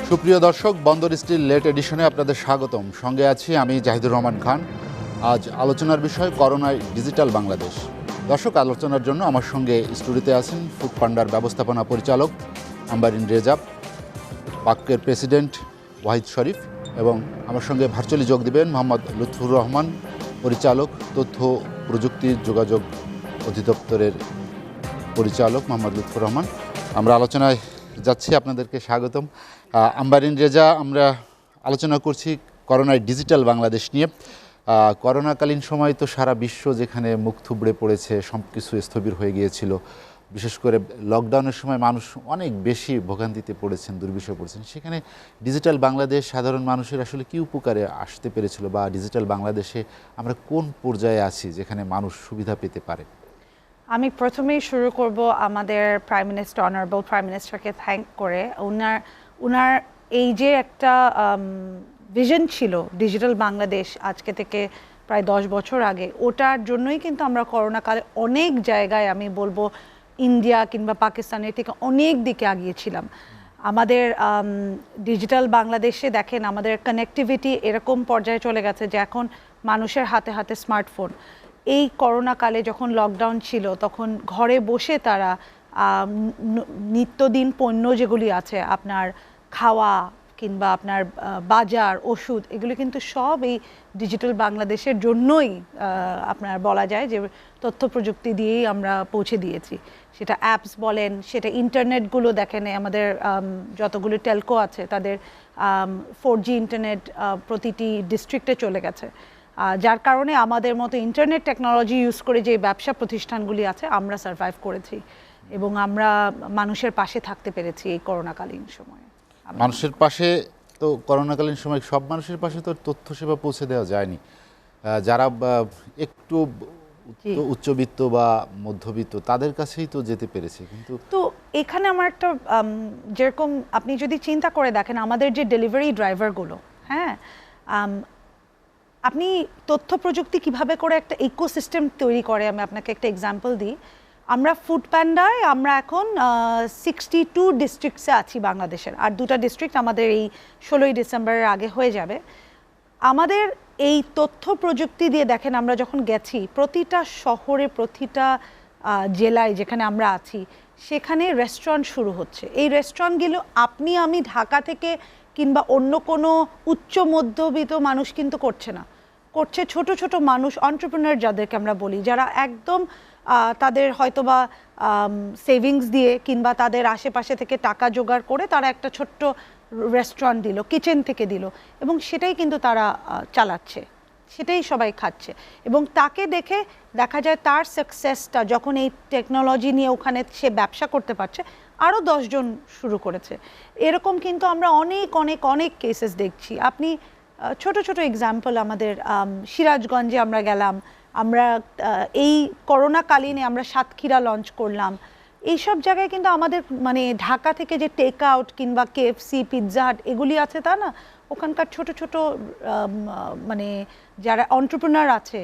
সুপ্রিয় দর্শক, বন্দর স্টিল লেট এডিশনে আপনাদের স্বাগতম। সঙ্গে আছি আমি জাহিদুর রহমান খান। আজ আলোচনার বিষয় করোনায় ডিজিটাল বাংলাদেশ। দর্শক, আলোচনার জন্য আমার সঙ্গে স্টুডিওতে আছেন ফুড পান্ডার ব্যবস্থাপনা পরিচালক আম্বারিন রেজা, পাক্কের প্রেসিডেন্ট ওয়াহিদ শরীফ এবং আমার সঙ্গে ভার্চুয়ালি যোগ দিবেন মোহাম্মদ লুৎফুর রহমান, পরিচালক তথ্য প্রযুক্তি যোগাযোগ অধিদপ্তরের পরিচালক মোহাম্মদ লুৎফুর রহমান। আমরা আলোচনায় যাচ্ছি, আপনাদেরকে স্বাগতম। আম্বারিন রেজা, আমরা আলোচনা করছি করোনায় ডিজিটাল বাংলাদেশ নিয়ে। করোনাকালীন সময় তো সারা বিশ্ব যেখানে মুখ থুবড়ে পড়েছে, সব কিছু স্থবির হয়ে গিয়েছিল। বিশেষ করে লকডাউনের সময় মানুষ অনেক বেশি ভোগান্তিতে পড়েছেন, দুর্বিষহে পড়েছেন। সেখানে ডিজিটাল বাংলাদেশ সাধারণ মানুষের আসলে কী উপকারে আসতে পেরেছিল, বা ডিজিটাল বাংলাদেশে আমরা কোন পর্যায়ে আছি যেখানে মানুষ সুবিধা পেতে পারে? আমি প্রথমেই শুরু করব আমাদের প্রাইম মিনিস্টার, অনারেবল প্রাইম মিনিস্টারকে থ্যাংক করে। উনার এই যে একটা ভিশন ছিল ডিজিটাল বাংলাদেশ আজকে থেকে প্রায় 10 বছর আগে, ওটার জন্যই কিন্তু আমরা করোনাকালে অনেক জায়গায়, আমি বলবো ইন্ডিয়া কিংবা পাকিস্তানের থেকে অনেক দিকে আগিয়েছিলাম। আমাদের ডিজিটাল বাংলাদেশে দেখেন আমাদের কানেক্টিভিটি এরকম পর্যায়ে চলে গেছে যে এখন মানুষের হাতে হাতে স্মার্টফোন। এই করোনাকালে যখন লকডাউন ছিল তখন ঘরে বসে তারা নিত্যদিন পণ্য যেগুলি আছে, আপনার খাওয়া কিংবা আপনার বাজার, ওষুধ, এগুলো কিন্তু সব এই ডিজিটাল বাংলাদেশের জন্যই আপনার বলা যায় যে তথ্য প্রযুক্তি দিয়েই আমরা পৌঁছে দিয়েছি। সেটা অ্যাপস বলেন, সেটা ইন্টারনেটগুলো দেখেন, আমাদের যতগুলো টেলকো আছে তাদের 4G ইন্টারনেট প্রতিটি ডিস্ট্রিক্টে চলে গেছে, যার কারণে আমাদের মতো ইন্টারনেট টেকনোলজি ইউজ করে যে ব্যবসা প্রতিষ্ঠানগুলি আছে আমরা সার্ভাইভ করেছি এবং আমরা মানুষের পাশে থাকতে পেরেছি এই করোনাকালীন সময়ে। মানুষের পাশে তো করোনাকালীন সময় সব মানুষের পাশে তো তথ্য সেবা পৌঁছে দেওয়া যায়নি। যারা একটু উচ্চবিত্ত বা মধ্যবিত্ত তাদের কাছেই তো যেতে পেরেছে। কিন্তু তো এখানে আমার একটা যেরকম আপনি যদি চিন্তা করে দেখেন আমাদের যে ডেলিভারি ড্রাইভারগুলো, হ্যাঁ, আপনি তথ্য প্রযুক্তি কিভাবে করে একটা ইকোসিস্টেম তৈরি করে, আমি আপনাকে একটা এক্সাম্পল দিই। আমরা ফুড প্যান্ডায় আমরা এখন 62 ডিস্ট্রিক্টসে আছি বাংলাদেশের, আর 2টা ডিস্ট্রিক্ট আমাদের এই 16ই ডিসেম্বরের আগে হয়ে যাবে। আমাদের এই তথ্য প্রযুক্তি দিয়ে দেখেন আমরা যখন গেছি প্রতিটা শহরে, প্রতিটা জেলায় যেখানে আমরা আছি সেখানে রেস্টুরেন্ট শুরু হচ্ছে। এই রেস্টুরেন্টগুলো আপনি আমি ঢাকা থেকে কিংবা অন্য কোনো উচ্চ মধ্যবিত্ত মানুষ কিন্তু করছে না, করছে ছোট ছোট মানুষ, এন্টারপ্রেনার যাদেরকে আমরা বলি, যারা একদম তাদের হয়তোবা সেভিংস দিয়ে কিংবা তাদের আশেপাশে থেকে টাকা জোগাড় করে তারা একটা ছোট্ট রেস্টুরেন্ট দিল, কিচেন থেকে দিল, এবং সেটাই কিন্তু তারা চালাচ্ছে, সেটাই সবাই খাচ্ছে। এবং তাকে দেখে দেখা যায় তার সাকসেসটা যখন এই টেকনোলজি নিয়ে ওখানে সে ব্যবসা করতে পারছে, আরও 10 জন শুরু করেছে। এরকম কিন্তু আমরা অনেক অনেক অনেক কেসেস দেখছি। আপনি ছোট ছোট এক্সাম্পল, আমাদের সিরাজগঞ্জে আমরা গেলাম, আমরা এই করোনাকালীনে আমরা সাতক্ষীরা লঞ্চ করলাম। এইসব জায়গায় কিন্তু আমাদের মানে ঢাকা থেকে যে টেক আউট কিংবা KFC, পিৎজা হাট এগুলি আছে তা না, ওখানকার ছোট ছোট মানে যারা এন্টারপ্রেনার আছে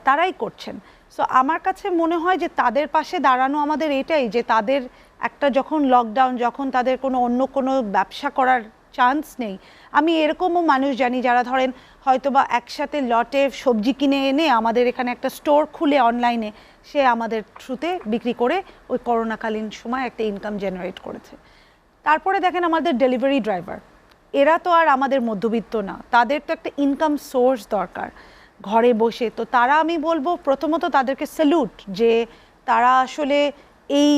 তারাই করছেন। সো আমার কাছে মনে হয় যে তাদের পাশে দাঁড়ানো আমাদের এটাই, যে তাদের একটা যখন লকডাউন, যখন তাদের অন্য কোনো ব্যবসা করার চান্স নেই। আমি এরকমও মানুষ জানি যারা ধরেন হয়তোবা একসাথে লটে সবজি কিনে এনে আমাদের এখানে একটা স্টোর খুলে অনলাইনে সে আমাদের থ্রুতে বিক্রি করে ওই করোনাকালীন সময় একটা ইনকাম জেনারেট করেছে। তারপরে দেখেন আমাদের ডেলিভারি ড্রাইভার, এরা তো আর আমাদের মধ্যবিত্ত না, তাদের তো একটা ইনকাম সোর্স দরকার ঘরে বসে। তো তারা, আমি বলবো প্রথমত তাদেরকে স্যালুট, যে তারা আসলে এই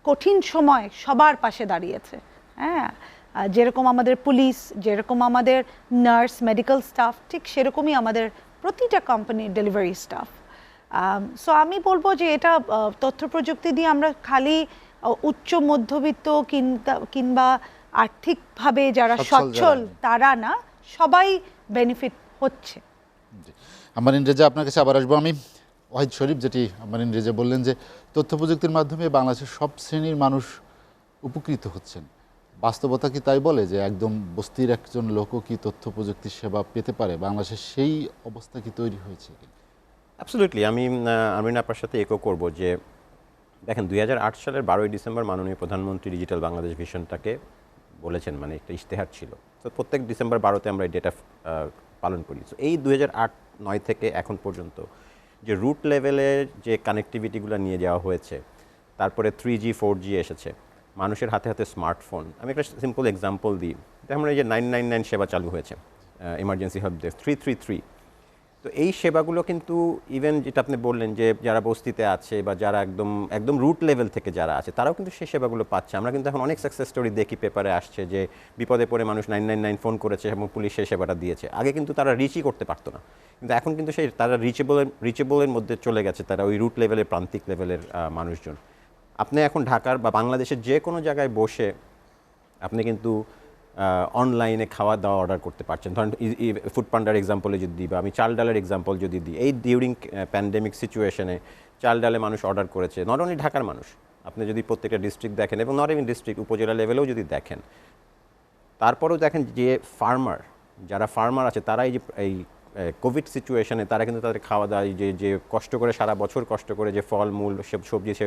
কঠিন সময় সবার পাশে দাঁড়িয়েছে। হ্যাঁ, যেরকম আমাদের পুলিশ, যেরকম আমাদের নার্স, মেডিকেল স্টাফ, ঠিক সেরকমই আমাদের প্রতিটা কোম্পানির ডেলিভারি স্টাফ। সো আমি বলবো যে এটা তথ্য প্রযুক্তি দিয়ে আমরা খালি উচ্চ মধ্যবিত্ত কিংবা আর্থিকভাবে যারা সচ্ছল তারা না, সবাই বেনিফিট হচ্ছে। আম্বারিন রেজা, আপনার কাছে আবার আসবো আমি। ওয়াহিদ শরীফ, যেটি আম্বারিন রেজা বললেন যে তথ্য প্রযুক্তির মাধ্যমে বাংলাদেশের সব শ্রেণীর মানুষ উপকৃত হচ্ছেন, বাস্তবতা কি তাই বলে যে একদম বস্তির একজন লোকও কি তথ্য প্রযুক্তির সেবা পেতে পারে? বাংলাদেশের সেই অবস্থা কি তৈরি হয়েছে? অ্যাবসলিউটলি, আমি আপনার সাথে একো করব যে দেখেন 2008 সালের 12ই ডিসেম্বর মাননীয় প্রধানমন্ত্রী ডিজিটাল বাংলাদেশ ভিশনটাকে বলেছেন, মানে একটা ইশতেহার ছিল। তো প্রত্যেক ডিসেম্বর 12-তে আমরা এই ডেটা পালন করি। সো এই 2008-9 থেকে এখন পর্যন্ত যে রুট লেভেলে যে কানেক্টিভিটিগুলো নিয়ে যাওয়া হয়েছে, তারপরে 3G 4G এসেছে, মানুষের হাতে হাতে স্মার্টফোন। আমি একটা সিম্পল এক্সাম্পল দিই, যেমন এই যে 999 সেবা চালু হয়েছে, ইমার্জেন্সি হেল্প ডেস্ক 333। তো এই সেবাগুলো কিন্তু ইভেন যেটা আপনি বললেন যে যারা বস্তিতে আছে বা যারা একদম একদম রুট লেভেল থেকে যারা আছে, তারাও কিন্তু সেই সেবাগুলো পাচ্ছে। আমরা কিন্তু এখন অনেক সাকসেস স্টোরি দেখি, পেপারে আসছে যে বিপদে পড়ে মানুষ 999 ফোন করেছে এবং পুলিশ সেই সেবাটা দিয়েছে। আগে কিন্তু তারা রিচই করতে পারতো না, কিন্তু এখন কিন্তু সেই তারা রিচেবলের মধ্যে চলে গেছে, তারা ওই রুট লেভেলের, প্রান্তিক লেভেলের মানুষজন। আপনি এখন ঢাকার বা বাংলাদেশের যে কোনো জায়গায় বসে আপনি কিন্তু অনলাইনে খাওয়া দাওয়া অর্ডার করতে পারছেন। ধরেন ফুড পান্ডার এক্সাম্পলে যদি দিই, বা আমি চাল ডালের এক্সাম্পল যদি দিই, এই ডিউরিং প্যান্ডেমিক সিচুয়েশনে চাল ডালে মানুষ অর্ডার করেছে, নট অনলি ঢাকার মানুষ, আপনি যদি প্রত্যেকটা ডিস্ট্রিক্ট দেখেন এবং নট ইভেন ডিস্ট্রিক্ট, উপজেলা লেভেলেও যদি দেখেন, তারপরেও দেখেন যে যারা ফার্মার আছে, তারা এই কোভিড সিচুয়েশনে তারা কিন্তু তাদের খাওয়া দাওয়া, যে কষ্ট করে সারা বছর কষ্ট করে যে ফল মূল সবজি সে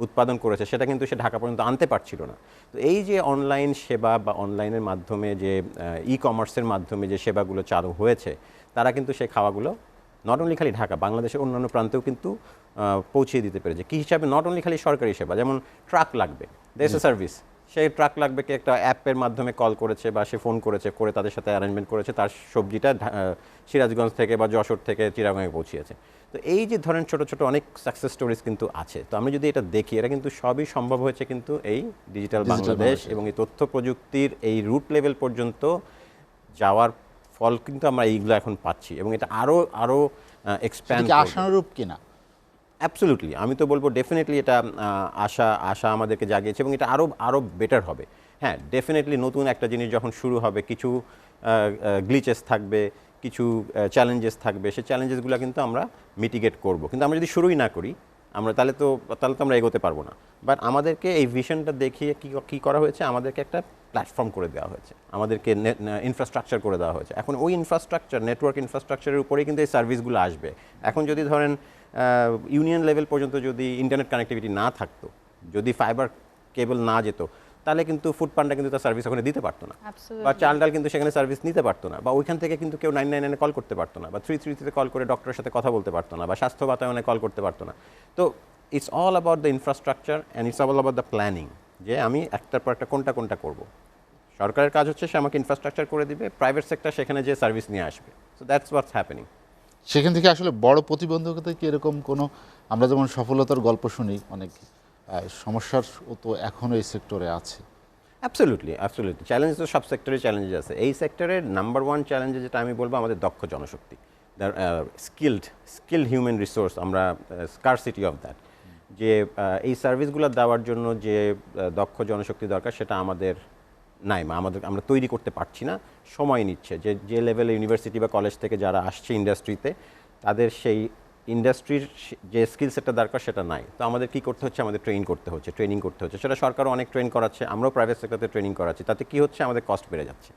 উৎপাদন করেছে, সেটা কিন্তু সে ঢাকা পর্যন্ত আনতে পারছিল না। তো এই যে অনলাইন সেবা বা অনলাইনের মাধ্যমে যে ই কমার্সের মাধ্যমে যে সেবাগুলো চালু হয়েছে, তারা কিন্তু সেই খাওয়াগুলো নট অনলি খালি ঢাকা, বাংলাদেশের অন্যান্য প্রান্তেও কিন্তু পৌঁছিয়ে দিতে পেরেছে। কী হিসাবে? নট অনলি খালি সরকারি সেবা, যেমন ট্রাক লাগবে, দেশ সার্ভিস, সেই ট্রাক লাগবে কি একটা অ্যাপের মাধ্যমে কল করেছে বা সে ফোন করেছে, করে তাদের সাথে অ্যারেঞ্জমেন্ট করেছে, তার সবজিটা সিরাজগঞ্জ থেকে বা যশোর থেকে চিরাগঞ্জে পৌঁছিয়েছে। তো এই যে ধরেন ছোট ছোট অনেক সাকসেস স্টোরিজ কিন্তু আছে। তো আমি যদি এটা দেখি, এটা কিন্তু সবই সম্ভব হয়েছে কিন্তু এই ডিজিটাল বাংলাদেশ এবং এই তথ্য প্রযুক্তির এই রুট লেভেল পর্যন্ত যাওয়ার ফল কিন্তু আমরা এইগুলো এখন পাচ্ছি, এবং এটা আরও এক্সপ্যান্ড আশানুরূপ কিনা। অ্যাবসলিউটলি, আমি তো বলবো ডেফিনেটলি এটা আশা আমাদেরকে জাগিয়েছে এবং এটা আরও বেটার হবে। হ্যাঁ, ডেফিনেটলি নতুন একটা জিনিস যখন শুরু হবে, কিছু গ্লিচেস থাকবে, কিছু চ্যালেঞ্জেস থাকবে, সেই চ্যালেঞ্জেসগুলো কিন্তু আমরা মিটিগেট করব। কিন্তু আমরা যদি শুরুই না করি, তাহলে তো আমরা এগোতে পারবো না। বাট আমাদেরকে এই ভিশনটা দেখিয়ে কী করা হয়েছে, আমাদেরকে একটা প্ল্যাটফর্ম করে দেওয়া হয়েছে, আমাদেরকে ইনফ্রাস্ট্রাকচার করে দেওয়া হয়েছে। এখন ওই ইনফ্রাস্ট্রাকচার, নেটওয়ার্ক ইনফ্রাস্ট্রাকচারের উপরেই কিন্তু এই সার্ভিসগুলো আসবে। এখন যদি ধরেন ইউনিয়ন লেভেল পর্যন্ত যদি ইন্টারনেট কানেক্টিভিটি না থাকতো, যদি ফাইবার কেবল না যেত, তাহলে কিন্তু ফুড পান্ডা কিন্তু তার সার্ভিস ওখানে দিতে পারতো না, বা চাল ডাল কিন্তু সেখানে সার্ভিস নিতে পারতো না, বা ওইখান থেকে কিন্তু কেউ 999 কল করতে পারতো না, বা 333 কল করে ডক্টরের সাথে কথা বলতে পারতো না, বা স্বাস্থ্য বাতায়নে কল করতে পারতো না। তো it's all about the infrastructure and it's all about the planning, যে আমি একটার পর একটা কোনটা করবো। সরকারের কাজ হচ্ছে সে আমাকে ইনফ্রাস্ট্রাকচার করে দিবে, প্রাইভেট সেক্টর সেখানে যে সার্ভিস নিয়ে আসবে। So that's what's happening. সেখান থেকে আসলে বড় প্রতিবন্ধকতা কি এরকম কোনো, আমরা যেমন সফলতার গল্প শুনি, অনেক সমস্যার তো এখনও এই সেক্টরে আছে। অ্যাবসলিউটলি চ্যালেঞ্জ তো সব সেক্টরে চ্যালেঞ্জ আছে। এই সেক্টরের নাম্বার ওয়ান চ্যালেঞ্জ যেটা আমি বলবো, আমাদের দক্ষ জনশক্তি, স্কিল্ড হিউম্যান রিসোর্স, আমরা স্কারসিটি অফ দ্যাট, যে এই সার্ভিসগুলো দেওয়ার জন্য যে দক্ষ জনশক্তি দরকার, সেটা আমাদের নাই, আমরা তৈরি করতে পারছি না, সময় নিচ্ছে। যে লেভেলে ইউনিভার্সিটি বা কলেজ থেকে যারা আসছে ইন্ডাস্ট্রিতে, তাদের সেই ইন্ডাস্ট্রির যে স্কিল সেটটা দরকার সেটা নাই। তো আমাদের কী করতে হচ্ছে, আমাদের ট্রেনিং করতে হচ্ছে। সেটা সরকারও অনেক ট্রেন করাচ্ছে, আমরাও প্রাইভেট সেক্টরে ট্রেনিং করাচ্ছি। তাতে কী হচ্ছে, আমাদের কস্ট বেড়ে যাচ্ছে,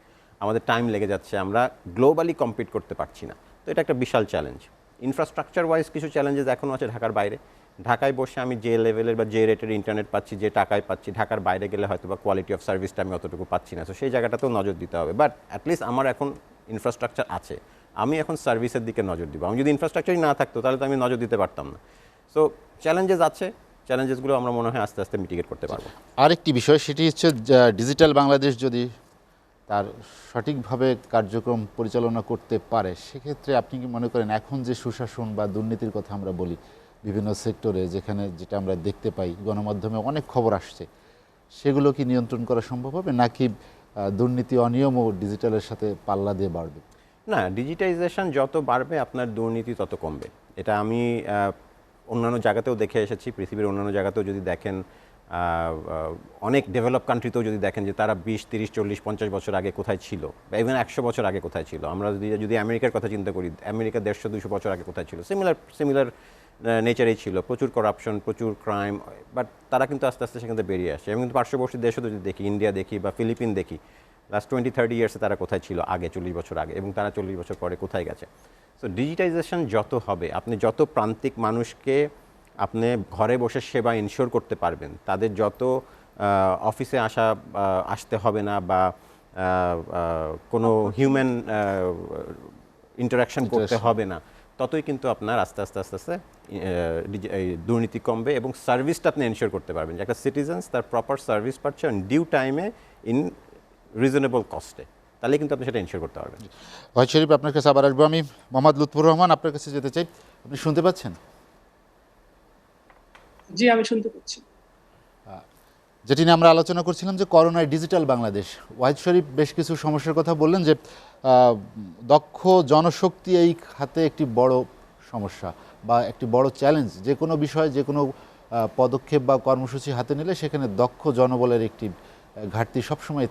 আমাদের টাইম লেগে যাচ্ছে, আমরা গ্লোবালি কম্পিট করতে পারছি না। তো এটা একটা বিশাল চ্যালেঞ্জ। ইনফ্রাস্ট্রাকচার ওয়াইজ কিছু চ্যালেঞ্জেস এখনও আছে ঢাকার বাইরে। ঢাকায় বসে আমি যে লেভেলের বা যে রেটের ইন্টারনেট পাচ্ছি, যে টাকায় পাচ্ছি, ঢাকার বাইরে গেলে হয়তো বা কোয়ালিটি অফ সার্ভিসটা আমি অতটুকু পাচ্ছি না। তো সেই জায়গাটাতেও নজর দিতে হবে। বাট অ্যাটলিস্ট আমার এখন ইনফ্রাস্ট্রাকচার আছে, আমি এখন সার্ভিসের দিকে নজর দিব। আমি যদি ইনফ্রাস্ট্রাকচারই না থাকতো, তাহলে তো আমি নজর দিতে পারতাম না। সো চ্যালেঞ্জেস আছে, চ্যালেঞ্জেসগুলো আমরা মনে হয় আস্তে আস্তে মিটিগেট করতে পারবো। আরেকটি বিষয়, সেটি হচ্ছে ডিজিটাল বাংলাদেশ যদি তার সঠিকভাবে কার্যক্রম পরিচালনা করতে পারে, সেক্ষেত্রে আপনি কি মনে করেন এখন যে সুশাসন বা দুর্নীতির কথা আমরা বলি বিভিন্ন সেক্টরে, যেটা আমরা দেখতে পাই, গণমাধ্যমে অনেক খবর আসছে, সেগুলো কি নিয়ন্ত্রণ করা সম্ভব হবে, নাকি দুর্নীতি অনিয়মও ডিজিটালের সাথে পাল্লা দিয়ে বাড়বে? না, ডিজিটাইজেশন যত বাড়বে আপনার দুর্নীতি তত কমবে। এটা আমি অন্যান্য জায়গাতেও দেখে এসেছি, পৃথিবীর অন্যান্য জায়গাতেও যদি দেখেন, অনেক ডেভেলপ কান্ট্রিতেও যদি দেখেন যে তারা 20, 30, 40, 50 বছর আগে কোথায় ছিল, বা ইভেন 100 বছর আগে কোথায় ছিল। আমরা যদি আমেরিকার কথা চিন্তা করি, আমেরিকা 150-200 বছর আগে কোথায় ছিল, সিমিলার নেচারেই ছিল, প্রচুর করাপশন, প্রচুর ক্রাইম। বাট তারা কিন্তু আস্তে আস্তে সেখান থেকে বেরিয়ে আসছে। এবং কিন্তু পার্শ্ববর্তী দেশও যদি দেখি, ইন্ডিয়া দেখি বা ফিলিপিন দেখি, লাস্ট 20-30 ইয়ার্সে তারা কোথায় ছিল আগে, 40 বছর আগে, এবং তারা 40 বছর পরে কোথায় গেছে। সো ডিজিটাইজেশন যত হবে, আপনি যত প্রান্তিক মানুষকে আপনি ঘরে বসে সেবা ইনশিওর করতে পারবেন, তাদের যত অফিসে আসতে হবে না বা কোনো হিউম্যান ইন্টারাকশন করতে হবে না, ততই কিন্তু আপনার আস্তে আস্তে আস্তে আস্তে এই দুর্নীতি কমবে এবং সার্ভিসটা আপনি এনশিওর করতে পারবেন যে একটা সিটিজেন্স তার প্রপার সার্ভিস পাচ্ছে ডিউ টাইমে ইন রিজনেবল কস্টে, তাহলে কিন্তু আপনি সেটা এনশিওর করতে পারবেন। ওয়াহিদ শরীফ, আপনার কাছে আবার আসবো আমি। মোহাম্মদ লুৎফুর রহমান, আপনার কাছে যেতে চাই। আপনি শুনতে পাচ্ছেন? জি, আমি শুনতে পাচ্ছি। যেটি নিয়ে আমরা আলোচনা করছিলাম যে করোনায় ডিজিটাল বাংলাদেশ। ওয়াহিদ শরীফ বেশ কিছু সমস্যার কথা বললেন যে দক্ষ জনশক্তি এই খাতে একটি বড় সমস্যা বা একটি বড় চ্যালেঞ্জ। যে কোনো বিষয়ে যে কোনো পদক্ষেপ বা কর্মসূচি হাতে নিলে সেখানে দক্ষ জনবলের একটি ঘাটতি সবসময়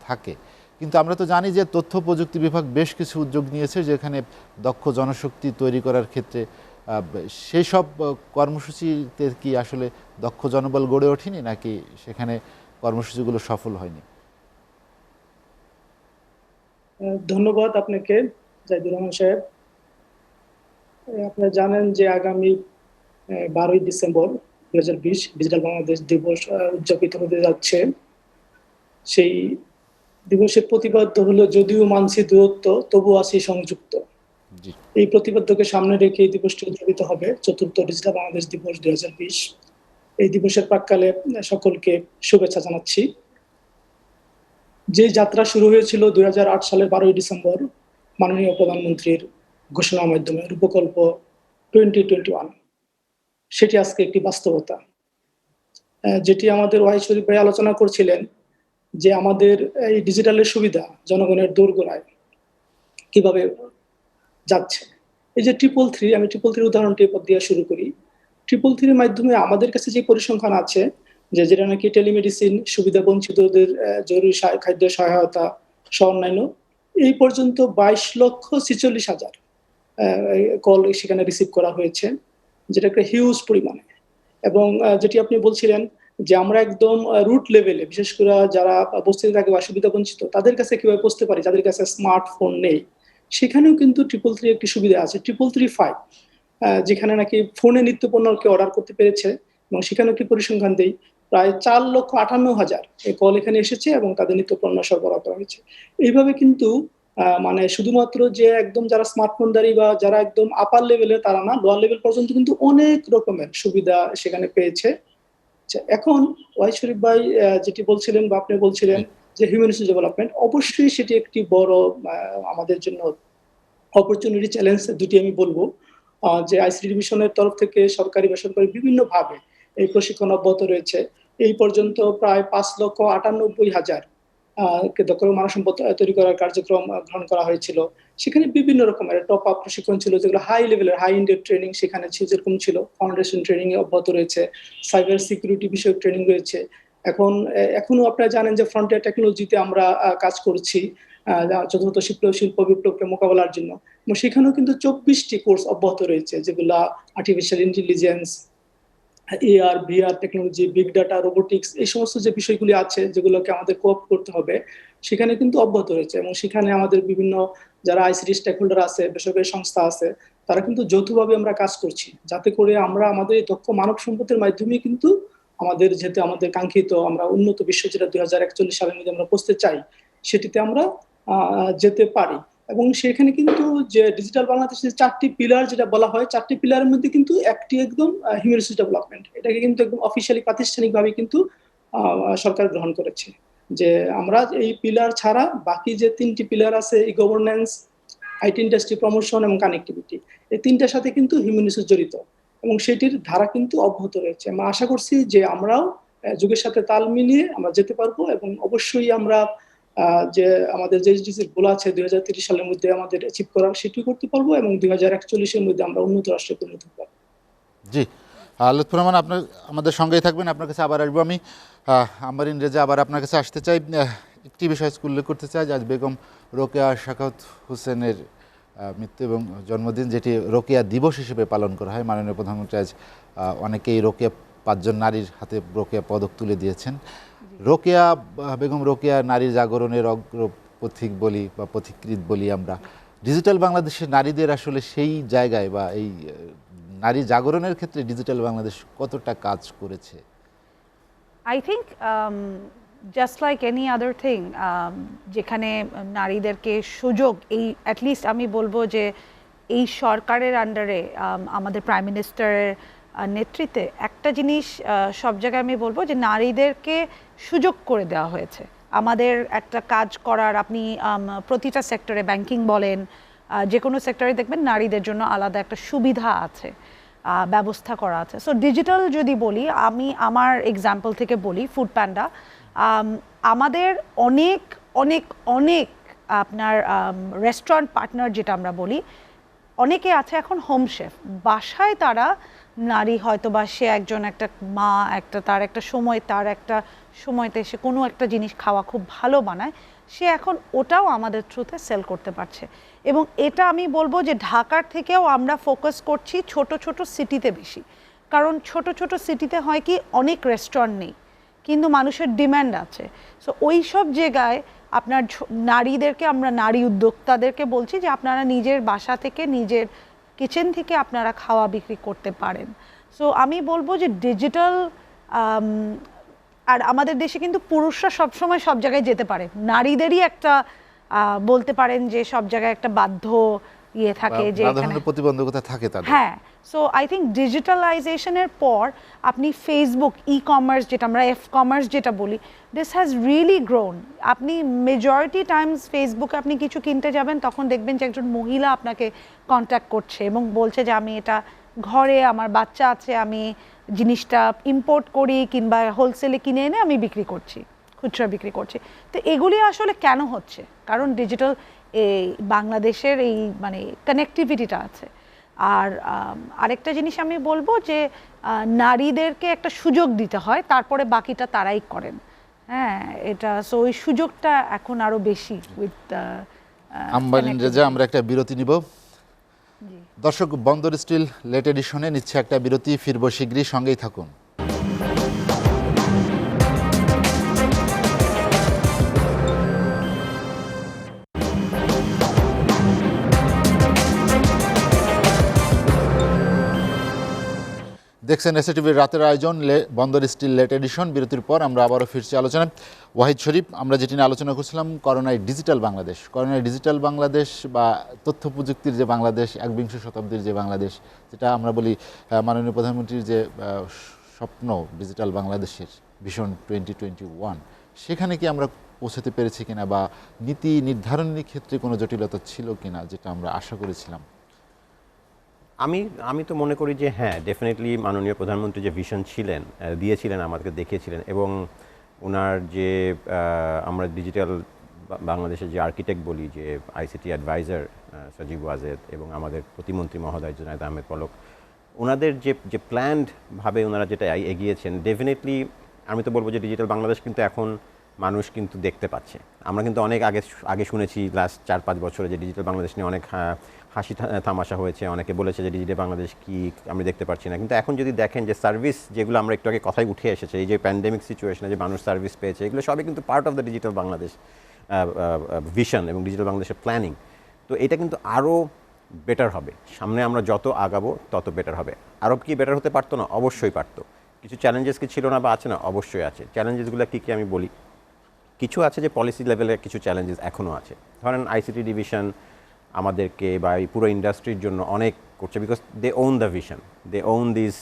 থাকে। কিন্তু আমরা তো জানি যে তথ্য প্রযুক্তি বিভাগ বেশ কিছু উদ্যোগ নিয়েছে যেখানে দক্ষ জনশক্তি তৈরি করার ক্ষেত্রে সেই সব কর্মসূচিতে কি আসলে দক্ষ জনবল গড়ে ওঠেনি, নাকি সেখানে কর্মসূচিগুলো সফল হয়নি? ধন্যবাদ আপনাকে জাহিদুর রহমান সাহেব। আপনারা জানেন যে আগামী 12ই ডিসেম্বর 2020 ডিজিটাল বাংলাদেশ দিবস উদযাপিত হতে যাচ্ছে। সেই দিবসের প্রতিপাদ্য হলো যদিও মানছি দূরত্ব তবু আছি সংযুক্ত। জি, এই প্রতিপাদ্যকে সামনে রেখে এই দিবসটি উদযাপিত হবে, চতুর্থ ডিজিটাল বাংলাদেশ দিবস 2020। এই দিবসের প্রাক্কালে সকলকে শুভেচ্ছা জানাচ্ছি। যে যাত্রা শুরু হয়েছিল 2008 সালের 12ই ডিসেম্বর মাননীয় প্রধানমন্ত্রীর ঘোষণার মাধ্যমে রূপকল্প 2021, সেটি আজকে একটি বাস্তবতা। যেটি আমাদের ওয়াহিদ শরীফ ভাই আলোচনা করছিলেন যে আমাদের এই ডিজিটালের সুবিধা জনগণের দোরগোড়ায় কিভাবে যাচ্ছে। এই যে 333, আমি 333 উদাহরণটি দিয়ে শুরু করি। 333 মাধ্যমে আমাদের কাছে যে পরিসংখ্যান আছে যে যেটা নাকি টেলিমেডিসিন সুবিধা বঞ্চিতদের জরুরি খাদ্য সহায়তা সহ অন্যান্য, এই পর্যন্ত 22,46,000 কল সেখানে রিসিভ করা হয়েছে, যেটা একটা হিউজ পরিমাণে। এবং যেটি আপনি বলছিলেন যে আমরা একদম রুট লেভেলে, বিশেষ করে যারা বস্তিতে থাকে বা সুবিধা বঞ্চিত তাদের কাছে কিভাবে পৌঁছতে পারি, যাদের কাছে স্মার্টফোন নেই, সেখানেও কিন্তু 333 একটি সুবিধা আছে। 333 যেখানে নাকি ফোনে নিত্যপণ্যকে অর্ডার করতে পেরেছে এবং সেখানে একটি পরিসংখ্যান দেই প্রায় 4,58,000 এই কল এখানে এসেছে এবং তাদের নিত্যপণ্য সরবরাহ করা হয়েছে। এইভাবে কিন্তু মানে শুধুমাত্র যে একদম যারা স্মার্টফোনধারী বা যারা একদম আপার লেভেলে তারা না, লোয়ার লেভেল পর্যন্ত কিন্তু অনেক রকমের সুবিধা সেখানে পেয়েছে। এখন ওয়াহিদ শরীফ ভাই যেটি বলছিলেন বা আপনি বলছিলেন যে হিউম্যান রিসোর্স ডেভেলপমেন্ট, অবশ্যই সেটি একটি বড় আমাদের জন্য অপরচুনিটি চ্যালেঞ্জ। দুটি আমি বলবো যে আইসিটি মিশনের তরফ থেকে সরকারি বেসরকারি বিভিন্নভাবে এই প্রশিক্ষণ অব্যাহত রয়েছে। এই পর্যন্ত প্রায় 5,98,000 দক্ষ মানব সম্পদ তৈরি করার কার্যক্রম গ্রহণ করা হয়েছিল। সেখানে বিভিন্ন রকমের টপ আপ প্রশিক্ষণ ছিল, যেগুলো হাই লেভেলের হাই ইন্ডেপ ট্রেনিং সেখানে যেরকম ছিল, ফাউন্ডেশন ট্রেনিং এ অব্যাহত রয়েছে, সাইবার সিকিউরিটি বিষয়ক ট্রেনিং রয়েছে। এখনো আপনারা জানেন যে ফ্রন্টিয়ার টেকনোলজিতে আমরা কাজ করছি চতুর্থ শিল্প বিপ্লবকে মোকাবেলার জন্য। এবং সেখানেও কিন্তু 24টি কোর্স অব্যাহত রয়েছে, যেগুলা artificial intelligence, AR VR technology, big data, robotics, এই সমস্ত যে বিষয়গুলি আছে যেগুলোকে আমাদের কোঅপ করতে হবে, সেখানে কিন্তু অব্যাহত রয়েছে। এবং সেখানে আমাদের বিভিন্ন যারা আইসিটি স্টেক হোল্ডার আছে, বেসরকারি সংস্থা আছে, তারা কিন্তু যৌথভাবে আমরা কাজ করছি, যাতে করে আমরা আমাদের এই দক্ষ মানব সম্পদের মাধ্যমে কিন্তু আমাদের কাঙ্ক্ষিত আমরা উন্নত বিশ্ব, যেটা 2041 সালের মধ্যে আমরা পৌঁছতে চাই, সেটিতে আমরা যেতে পারি। এবং সেখানে কিন্তু যে ডিজিটাল বাংলাদেশের 4টি পিলার যেটা বলা হয়, 4টি পিলারের মধ্যে কিন্তু একটি একদম হিউম্যান রিসোর্স ডেভেলপমেন্ট, এটাকে কিন্তু একদম অফিসিয়ালি প্রাতিষ্ঠানিকভাবে কিন্তু সরকার গ্রহণ করেছে। যে আমরা এই পিলার ছাড়া বাকি যে 3টি পিলার আছে, ই গভর্নেন্স, আইটি ইন্ডাস্ট্রি প্রমোশন এবং কানেক্টিভিটি, এই 3টার সাথে কিন্তু হিউম্যান রিসোর্স জড়িত এবং সেটির ধারা কিন্তু অব্যাহত রয়েছে। আমরা আশা করছি যে আমরাও যুগের সাথে তাল মিলিয়ে আমরা যেতে পারবো এবং অবশ্যই আমরা যে আমাদের যে গোল আছে 2030 সালের মধ্যে আমাদের অ্যাচিভ করার, সেটি করতে পারবো এবং 2041 মধ্যে আমরা উন্নত রাষ্ট্রে পরিণত হতে পারবো। জি, লুৎফুর রহমান, আপনার আমাদের সঙ্গেই থাকবেন। আপনার কাছে আবার আসবো আমি। আম্বারিন রেজা, আবার আপনার কাছে আসতে চাই। একটি বিষয় উল্লেখ করতে চাই যে আজ বেগম রোকেয়া শাখাওয়াত হোসেনের মৃত্যু এবং জন্মদিন, যেটি রোকেয়া দিবস হিসেবে পালন করা হয়। মাননীয় প্রধানমন্ত্রী আজ অনেকেই রোকেয়া 5 জন নারীর হাতে রোকেয়া পদক তুলে দিয়েছেন। রোকেয়া বেগম রোকেয়া নারীর জাগরণের অগ্রপথিক বলি বা পথিকৃৎ বলি আমরা। ডিজিটাল বাংলাদেশের নারীদের আসলে সেই জায়গায় বা এই নারী জাগরণের ক্ষেত্রে ডিজিটাল বাংলাদেশ কতটা কাজ করেছে? I think just like any other thing, যেখানে নারীদেরকে সুযোগ, এই অ্যাটলিস্ট আমি বলবো যে এই সরকারের আন্ডারে আমাদের প্রাইম মিনিস্টারের নেতৃত্বে একটা জিনিস সব জায়গায় আমি বলবো যে নারীদেরকে সুযোগ করে দেওয়া হয়েছে আমাদের একটা কাজ করার। আপনি প্রতিটা সেক্টরে, ব্যাংকিং বলেন, যে কোনো সেক্টরে দেখবেন নারীদের জন্য আলাদা একটা সুবিধা আছে, ব্যবস্থা করা আছে। সো ডিজিটাল যদি বলি, আমি আমার এক্সাম্পল থেকে বলি, ফুড প্যান্ডা আমাদের অনেক অনেক অনেক আপনার রেস্টুরেন্ট পার্টনার যেটা আমরা বলি, অনেকে আছে এখন হোম শেফ, বাসায় তারা নারী হয়তো বা সে একজন একটা মা, তার একটা সময়তে সে কোনো একটা জিনিস খাওয়া খুব ভালো বানায়, সে এখন ওটাও আমাদের থ্রুতে সেল করতে পারছে। এবং এটা আমি বলবো যে ঢাকার থেকেও আমরা ফোকাস করছি ছোট ছোট সিটিতে বেশি, কারণ ছোট ছোট সিটিতে হয় কি অনেক রেস্টুরেন্ট নেই কিন্তু মানুষের ডিম্যান্ড আছে। সো ওই সব জায়গায় আপনার নারীদেরকে, আমরা নারী উদ্যোক্তাদেরকে বলছি যে আপনারা নিজের বাসা থেকে, নিজের কিচেন থেকে আপনারা খাওয়া বিক্রি করতে পারেন। সো আমি বলবো যে ডিজিটাল, আর আমাদের দেশে কিন্তু পুরুষরা সবসময় সব জায়গায় যেতে পারে, নারীদেরই একটা বলতে পারেন যে সব জায়গায় একটা বাধ্য ইয়ে থাকে যে প্রতিবন্ধকতা থাকে তাদের। হ্যাঁ, সো আই থিঙ্ক ডিজিটালাইজেশনের পর আপনি ফেসবুক, ই কমার্স যেটা আমরা কমার্স যেটা বলি, দিস হ্যাজ রিয়েলি গ্রোন। আপনি মেজরিটি টাইমস ফেসবুকে আপনি কিছু কিনতে যাবেন, তখন দেখবেন যে একজন মহিলা আপনাকে কন্ট্যাক্ট করছে এবং বলছে যে আমি এটা ঘরে, আমার বাচ্চা আছে, আমি জিনিসটা ইম্পোর্ট করি কিংবা হোলসেলে কিনে এনে আমি বিক্রি করছি, খুচরা বিক্রি করছি। তো এগুলি আসলে কেন হচ্ছে? কারণ ডিজিটাল এই বাংলাদেশের এই মানে কানেক্টিভিটিটা আছে। আর আরেকটা জিনিস আমি বলবো যে নারীদেরকে একটা সুযোগ দিতে হয়, তারপরে বাকিটা তারাই করেন। হ্যাঁ, এটা সো ওই সুযোগটা এখন আরো বেশি উইথ আম্বানি রেজা। আমরা একটা বিরতি নিব। দর্শক, বন্দর স্টিল লেট এডিশনে নিচ্ছে একটা বিরতি, ফিরবো শীঘ্রই, সঙ্গেই থাকুন। দেখছেন এসএটিভির রাতের আয়োজন বন্দর স্টিল লেট এডিশন। বিরতির পর আমরা আবারও ফিরছি আলোচনায়। ওয়াহিদ শরীফ, আমরা যেটি নিয়ে আলোচনা করছিলাম, করোনায় ডিজিটাল বাংলাদেশ। করোনায় ডিজিটাল বাংলাদেশ বা তথ্য প্রযুক্তির যে বাংলাদেশ, একবিংশ শতাব্দীর যে বাংলাদেশ, যেটা আমরা বলি মাননীয় প্রধানমন্ত্রীর যে স্বপ্ন ডিজিটাল বাংলাদেশের ভিশন 2021, সেখানে কি আমরা পৌঁছাতে পেরেছি কিনা, বা নীতি নির্ধারণের ক্ষেত্রে কোনো জটিলতা ছিল কিনা যেটা আমরা আশা করেছিলাম? আমি তো মনে করি যে হ্যাঁ, ডেফিনেটলি মাননীয় প্রধানমন্ত্রী যে ভিশন দিয়েছিলেন, আমাদেরকে দেখিয়েছিলেন, এবং ওনার যে আমরা ডিজিটাল বাংলাদেশের যে আর্কিটেক্ট বলি, যে আইসিটি অ্যাডভাইজার সজীব ওয়াজেদ এবং আমাদের প্রতিমন্ত্রী মহোদয় জুনায়েদ আহমেদ পলক, ওনাদের যে প্ল্যান্ডভাবে ওনারা যেটা এগিয়েছেন, ডেফিনেটলি আমি তো বলবো যে ডিজিটাল বাংলাদেশ কিন্তু এখন মানুষ কিন্তু দেখতে পাচ্ছে। আমরা কিন্তু অনেক আগে শুনেছি লাস্ট 4-5 বছরে যে ডিজিটাল বাংলাদেশ নিয়ে অনেক হাসি তামাশা হয়েছে, অনেকে বলেছে যে ডিজিটাল বাংলাদেশ কি আমি দেখতে পাচ্ছি না। কিন্তু এখন যদি দেখেন যে সার্ভিস যেগুলো আমরা একটু আগে কথায় উঠে এসেছে, এই যে প্যান্ডেমিক সিচুয়েশনে যে মানুষ সার্ভিস পেয়েছে, এগুলো সবই কিন্তু part of the digital Bangladesh vision এবং ডিজিটাল বাংলাদেশের প্ল্যানিং। তো এটা কিন্তু আরও বেটার হবে, সামনে আমরা যত আগাবো তত বেটার হবে। আরও কি বেটার হতে পারতো না? অবশ্যই পারতো। কিছু চ্যালেঞ্জেস কি ছিল না বা আছে না? অবশ্যই আছে। চ্যালেঞ্জেসগুলো কী কী আমি বলি। কিছু আছে যে পলিসি লেভেলে কিছু চ্যালেঞ্জেস এখনও আছে। ধরেন আইসিটি ডিভিশন আমাদেরকে বা এই পুরো ইন্ডাস্ট্রির জন্য অনেক করছে, because they own the vision, they own this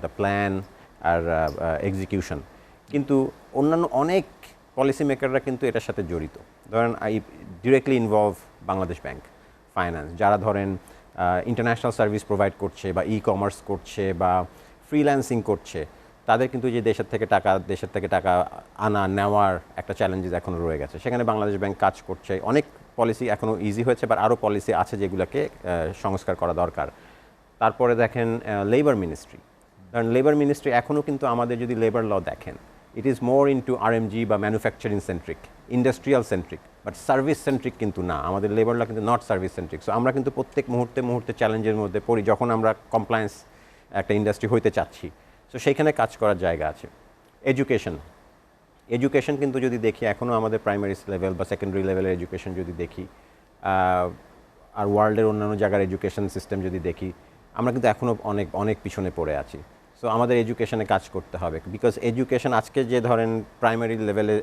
the plan আর এক্সিকিউশন। কিন্তু অন্যান্য অনেক পলিসি মেকাররা কিন্তু এটার সাথে জড়িত। ধরেন directly involve Bangladesh bank finance, যারা ধরেন ইন্টারন্যাশনাল সার্ভিস প্রোভাইড করছে বা ই কমার্স করছে বা ফ্রিল্যান্সিং করছে, তাদের কিন্তু যে দেশের থেকে টাকা আনা নেওয়ার একটা চ্যালেঞ্জেস এখনও রয়ে গেছে। সেখানে বাংলাদেশ ব্যাংক কাজ করছে। অনেক পলিসি এখনও ইজি হয়েছে, বা আরও পলিসি আছে যেগুলোকে সংস্কার করা দরকার। তারপরে দেখেন লেবার মিনিস্ট্রি। কারণ লেবার মিনিস্ট্রি এখনও কিন্তু আমাদের যদি লেবার ল দেখেন, it is more into RMG বা manufacturing centric, industrial centric, but service centric কিন্তু না। আমাদের লেবার ল কিন্তু নট সার্ভিস সেন্ট্রিক। সো আমরা কিন্তু প্রত্যেক মুহূর্তে চ্যালেঞ্জের মধ্যে পড়ি যখন আমরা কমপ্লায়েন্স একটা ইন্ডাস্ট্রি হইতে চাচ্ছি। সো সেইখানে কাজ করার জায়গা আছে। এডুকেশন কিন্তু যদি দেখি, এখনও আমাদের প্রাইমারি লেভেল বা সেকেন্ডারি লেভেলের এডুকেশন যদি দেখি, আর ওয়ার্ল্ডের অন্যান্য জায়গার এডুকেশন সিস্টেম যদি দেখি, আমরা কিন্তু এখনও অনেক পিছনে পড়ে আছি। সো আমাদের এডুকেশনে কাজ করতে হবে, বিকজ এডুকেশন আজকে যে ধরেন প্রাইমারি লেভেলে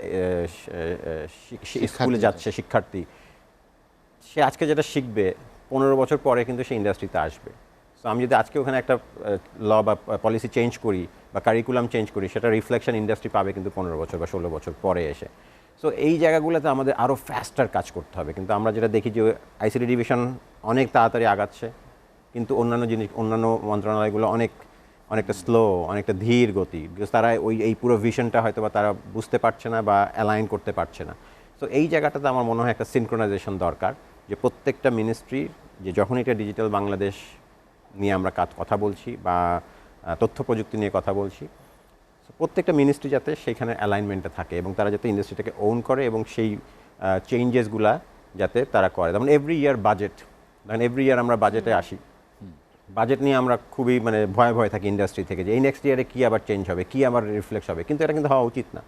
স্কুলে যাচ্ছে শিক্ষার্থী, সে আজকে যেটা শিখবে 15 বছর পরে কিন্তু সে ইন্ডাস্ট্রিতে আসবে। সো আমি যদি আজকে ওখানে একটা ল বা পলিসি চেঞ্জ করি বা কারিকুলাম চেঞ্জ করি, সেটা রিফ্লেকশন ইন্ডাস্ট্রি পাবে কিন্তু 15 বছর বা 16 বছর পরে এসে। সো এই জায়গাগুলোতে আমাদের আরও ফাস্টার কাজ করতে হবে। কিন্তু আমরা যেটা দেখি যে আইসিটি ডিভিশন অনেক তাড়াতাড়ি আগাচ্ছে, কিন্তু অন্যান্য মন্ত্রণালয়গুলো অনেকটা স্লো, অনেকটা ধীর গতি, বিকজ তারা এই পুরো ভিশনটা হয়তো বা তারা বুঝতে পারছে না বা অ্যালাইন করতে পারছে না। সো এই জায়গাটাতে আমার মনে হয় একটা সিনক্রোনাইজেশন দরকার, যে প্রত্যেকটা মিনিস্ট্রি, যে যখন এটা ডিজিটাল বাংলাদেশ নিয়ে আমরা কথা বলছি বা তথ্য প্রযুক্তি নিয়ে কথা বলছি, প্রত্যেকটা মিনিস্ট্রি যাতে সেইখানে অ্যালাইনমেন্টে থাকে এবং তারা যাতে ইন্ডাস্ট্রিটাকে ওন করে এবং সেই চেঞ্জেসগুলা যাতে তারা করে। যেমন এভরি ইয়ার আমরা বাজেটে আসি, বাজেট নিয়ে আমরা খুবই ভয়ে থাকি ইন্ডাস্ট্রি থেকে, যে এই নেক্সট ইয়ারে কী আবার চেঞ্জ হবে, কী আবার রিফ্লেক্ট হবে, কিন্তু এটা কিন্তু হওয়া উচিত না।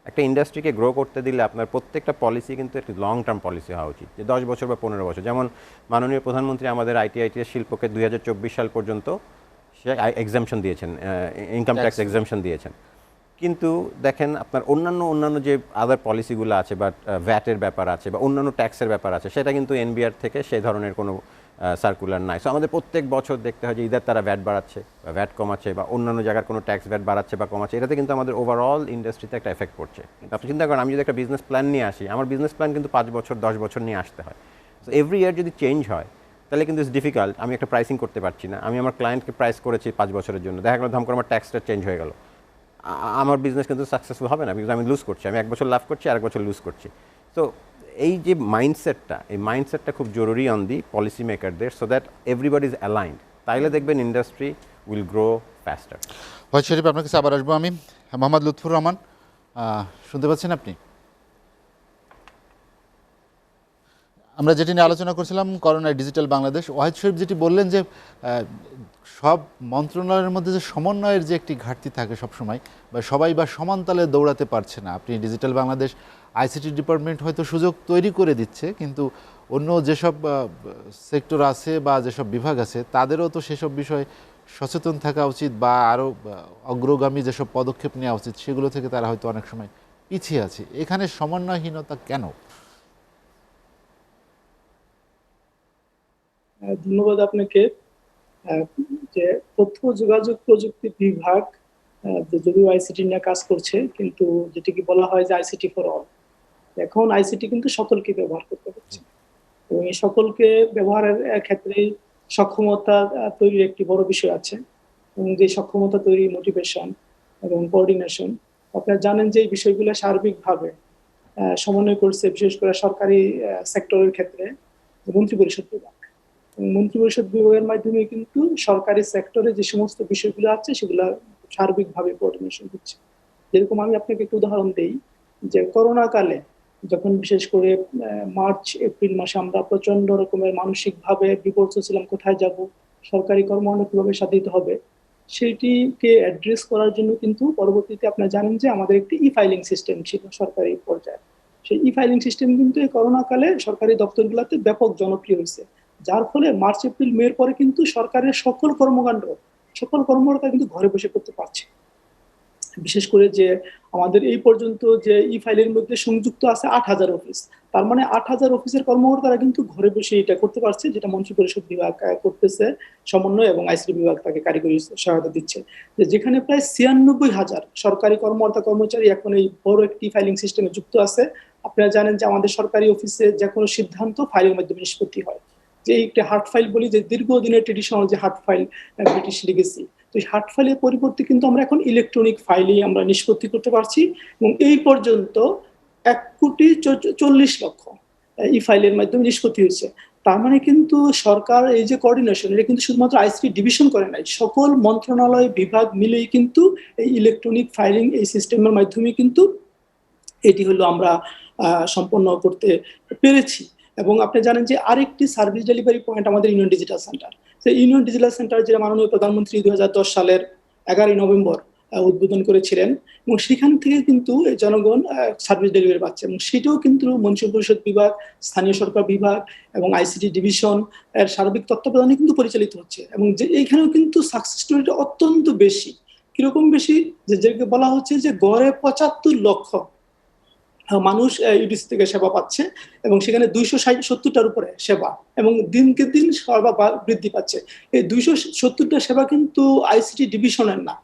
একটা ইন্ডাস্ট্রিকে গ্রো করতে দিলে আপনার প্রত্যেকটা পলিসি কিন্তু একটি লং টার্ম পলিসি হওয়া উচিত, যে 10 বছর বা 15 বছর। যেমন মাননীয় প্রধানমন্ত্রী আমাদের আইটিআইটিএস শিল্পকে 2024 সাল পর্যন্ত সে এক্সামশন দিয়েছেন, ইনকাম ট্যাক্স এক্সামশন দিয়েছেন। কিন্তু দেখেন আপনার অন্যান্য যে আদার পলিসিগুলো আছে বা ভ্যাটের ব্যাপার আছে বা অন্যান্য ট্যাক্সের ব্যাপার আছে, সেটা কিন্তু এনবিআর থেকে সেই ধরনের কোনো সার্কুলার নাই। সো আমাদের প্রত্যেক বছর দেখতে হয় যে ইদার তারা ভ্যাট বাড়াচ্ছে বা ভ্যাট কমাচ্ছে বা অন্যান্য জায়গার কোনো ট্যাক্স ভ্যাট বাড়াচ্ছে বা কমাচ্ছে, এটাতে কিন্তু আমাদের ওভারঅল ইন্ডাস্ট্রিতে একটা এফেক্ট পড়ছে। কিন্তু আপনি চিন্তা করেন, আমি যদি একটা বিজনেস প্ল্যান নিয়ে আসি, আমার বিজনেস প্ল্যান কিন্তু 5 বছর 10 বছর নিয়ে আসতে হয়। সো এভরি ইয়ার যদি চেঞ্জ হয়, তাহলে কিন্তু ইটস ডিফিকাল্ট। আমি একটা প্রাইসিং করতে পারছি না, আমি আমার ক্লায়েন্টকে প্রাইস করেছি 5 বছরের জন্য, দেখা গেলো ধাম করে আমার ট্যাক্সটা চেঞ্জ হয়ে গেল, আমার বিজনেস কিন্তু সাকসেসফুল হবে না, বিকজ আমি লুজ করছি। আমি 1 বছর লাভ করছি, আর 1 বছর লুজ করছি। তো এই যে মাইন্ডসেটটা খুব জরুরি অন দি পলিসি মেকারদের, so that everybody is aligned. তাইলে দেখবেন ইন্ডাস্ট্রি উইল গ্রো ফাস্টার। ভাই শরীফ, আপনার কাছে আবার আসবো আমি। মোহাম্মদ লুৎফুর রহমান, শুনতে পাচ্ছেন আপনি? আমরা যেটি নিয়ে আলোচনা করছিলাম, করোনায় ডিজিটাল বাংলাদেশ। ওয়াহিদ শরীফ যেটি বললেন যে সব মন্ত্রণালয়ের মধ্যে যে সমন্বয়ের যে একটি ঘাটতি থাকে সবসময়, বা সবাই বা সমান তালে দৌড়াতে পারছে না। আপনি ডিজিটাল বাংলাদেশ আইসিটি ডিপার্টমেন্ট হয়তো সুযোগ তৈরি করে দিচ্ছে, কিন্তু অন্য যেসব সেক্টর আছে বা যেসব বিভাগ আছে, তাদেরও তো সেসব বিষয়ে সচেতন থাকা উচিত, বা আরও অগ্রগামী যেসব পদক্ষেপ নেওয়া উচিত, সেগুলো থেকে তারা হয়তো অনেক সময় পিছিয়ে আছে। এখানে সমন্বয়হীনতা কেন? ধন্যবাদ আপনাকে। যে তথ্য যোগাযোগ প্রযুক্তি বিভাগ যদিও আইসিটি নিয়ে কাজ করছে, কিন্তু যেটিকে বলা হয় যে আইসিটি ফর অল, এখন আইসিটি কিন্তু সকলকে ব্যবহার করতে হচ্ছে এবং এই সকলকে ব্যবহারের ক্ষেত্রে সক্ষমতা তৈরির একটি বড় বিষয় আছে, এবং যে সক্ষমতা তৈরি, মোটিভেশন এবং কোঅর্ডিনেশন, আপনারা জানেন যে এই বিষয়গুলো সার্বিকভাবে সমন্বয় করছে বিশেষ করে সরকারি সেক্টরের ক্ষেত্রে মন্ত্রিপরিষদ বিভাগ। মন্ত্রিপরিষদ বিভাগের মাধ্যমে কিন্তু সরকারি সেক্টরে যে সমস্ত বিষয়গুলো আছে সেগুলো সার্বিকভাবে কোঅর্ডিনেশন হচ্ছে। যেরকম আমি আপনাকে একটু উদাহরণ দেই, যে করোনা কালে যখন বিশেষ করে মার্চ এপ্রিল মাসে আমরা প্রচন্ড রকমের মানসিকভাবে বিপর্যস্ত ছিলাম, কোথায় যাব, সরকারি কর্মকাণ্ড কিভাবে সাধিত হবে, সেইটিকে অ্যাড্রেস করার জন্য কিন্তু পরবর্তীতে আপনারা জানেন যে আমাদের একটি ই ফাইলিং সিস্টেম ছিল সরকারি পর্যায়ে। সেই ই ফাইলিং সিস্টেম কিন্তু এই করোনা কালে সরকারি দপ্তরগুলোতে ব্যাপক জনপ্রিয় হয়েছে, যার ফলে মার্চ এপ্রিল মের পরে কিন্তু সরকারের সকল কর্মকর্তা কিন্তু ঘরে বসে করতে পারছে। বিশেষ করে যে আমাদের এই পর্যন্ত যে ই ফাইলের মধ্যে সংযুক্ত আছে 8,000 অফিস, তার মানে 8,000 অফিসের কর্মকর্তারা কিন্তু ঘরে বসে এটা করতে পারছে, যেটা মন্ত্রিপরিষদ বিভাগ করতেছে সমন্বয়, এবং আইসিটি বিভাগ তাকে কারিগরি সহায়তা দিচ্ছে। যেখানে প্রায় 96,000 সরকারি কর্মকর্তা কর্মচারী এখন এই বড় একটি ফাইলিং সিস্টেমে যুক্ত আছে। আপনারা জানেন যে আমাদের সরকারি অফিসে যে কোনো সিদ্ধান্ত ফাইলের মাধ্যমে নিষ্পত্তি হয়, যে একটি হার্ড ফাইল বলি, যে দীর্ঘদিনের ট্রেডিশনাল যে হার্ড ফাইল, ব্রিটিশ লিগেসি, তো এই হার্ড ফাইলের পরিবর্তে কিন্তু আমরা এখন ইলেকট্রনিক ফাইলেই আমরা নিষ্পত্তি করতে পারছি। এবং এই পর্যন্ত 1,40,00,000 ই ফাইলের মাধ্যমে নিষ্পত্তি হয়েছে। তার মানে কিন্তু সরকার এই যে কোঅর্ডিনেশন, এটা কিন্তু শুধুমাত্র আইসিটি ডিভিশন করে নাই, সকল মন্ত্রণালয় বিভাগ মিলেই কিন্তু এই ইলেকট্রনিক ফাইলিং এই সিস্টেমের মাধ্যমে কিন্তু এটি হলো আমরা সম্পন্ন করতে পেরেছি। এবং আপনি জানেন যে আরেকটি সার্ভিস ডেলিভারি পয়েন্ট আমাদের ইউনিয়ন ডিজিটাল সেন্টার। সেই ইউনিয়ন ডিজিটাল সেন্টার যেটা মাননীয় প্রধানমন্ত্রী 2010 সালের 11 নভেম্বর উদ্বোধন করেছিলেন, এবং সেখান থেকে কিন্তু জনগণ সার্ভিস ডেলিভারি পাচ্ছে, এবং সেটাও কিন্তু মন্ত্রিপরিষদ বিভাগ, স্থানীয় সরকার বিভাগ এবং আইসিটি ডিভিশন এর সার্বিক তত্ত্বাবধানে কিন্তু পরিচালিত হচ্ছে। এবং যে এইখানেও কিন্তু সাকসেস স্টোরিটা অত্যন্ত বেশি। কিরকম বেশি, যে বলা হচ্ছে যে গড়ে ৭৫ লক্ষ মানুষ ইউডিসি থেকে সেবা পাচ্ছে এবং সেখানে ২৭০টার উপরে সেবা, এবং দিনকে দিন সেবা বৃদ্ধি পাচ্ছে। এই ২৭০টা সেবা কিন্তু আইসিটি ডিভিশনের না।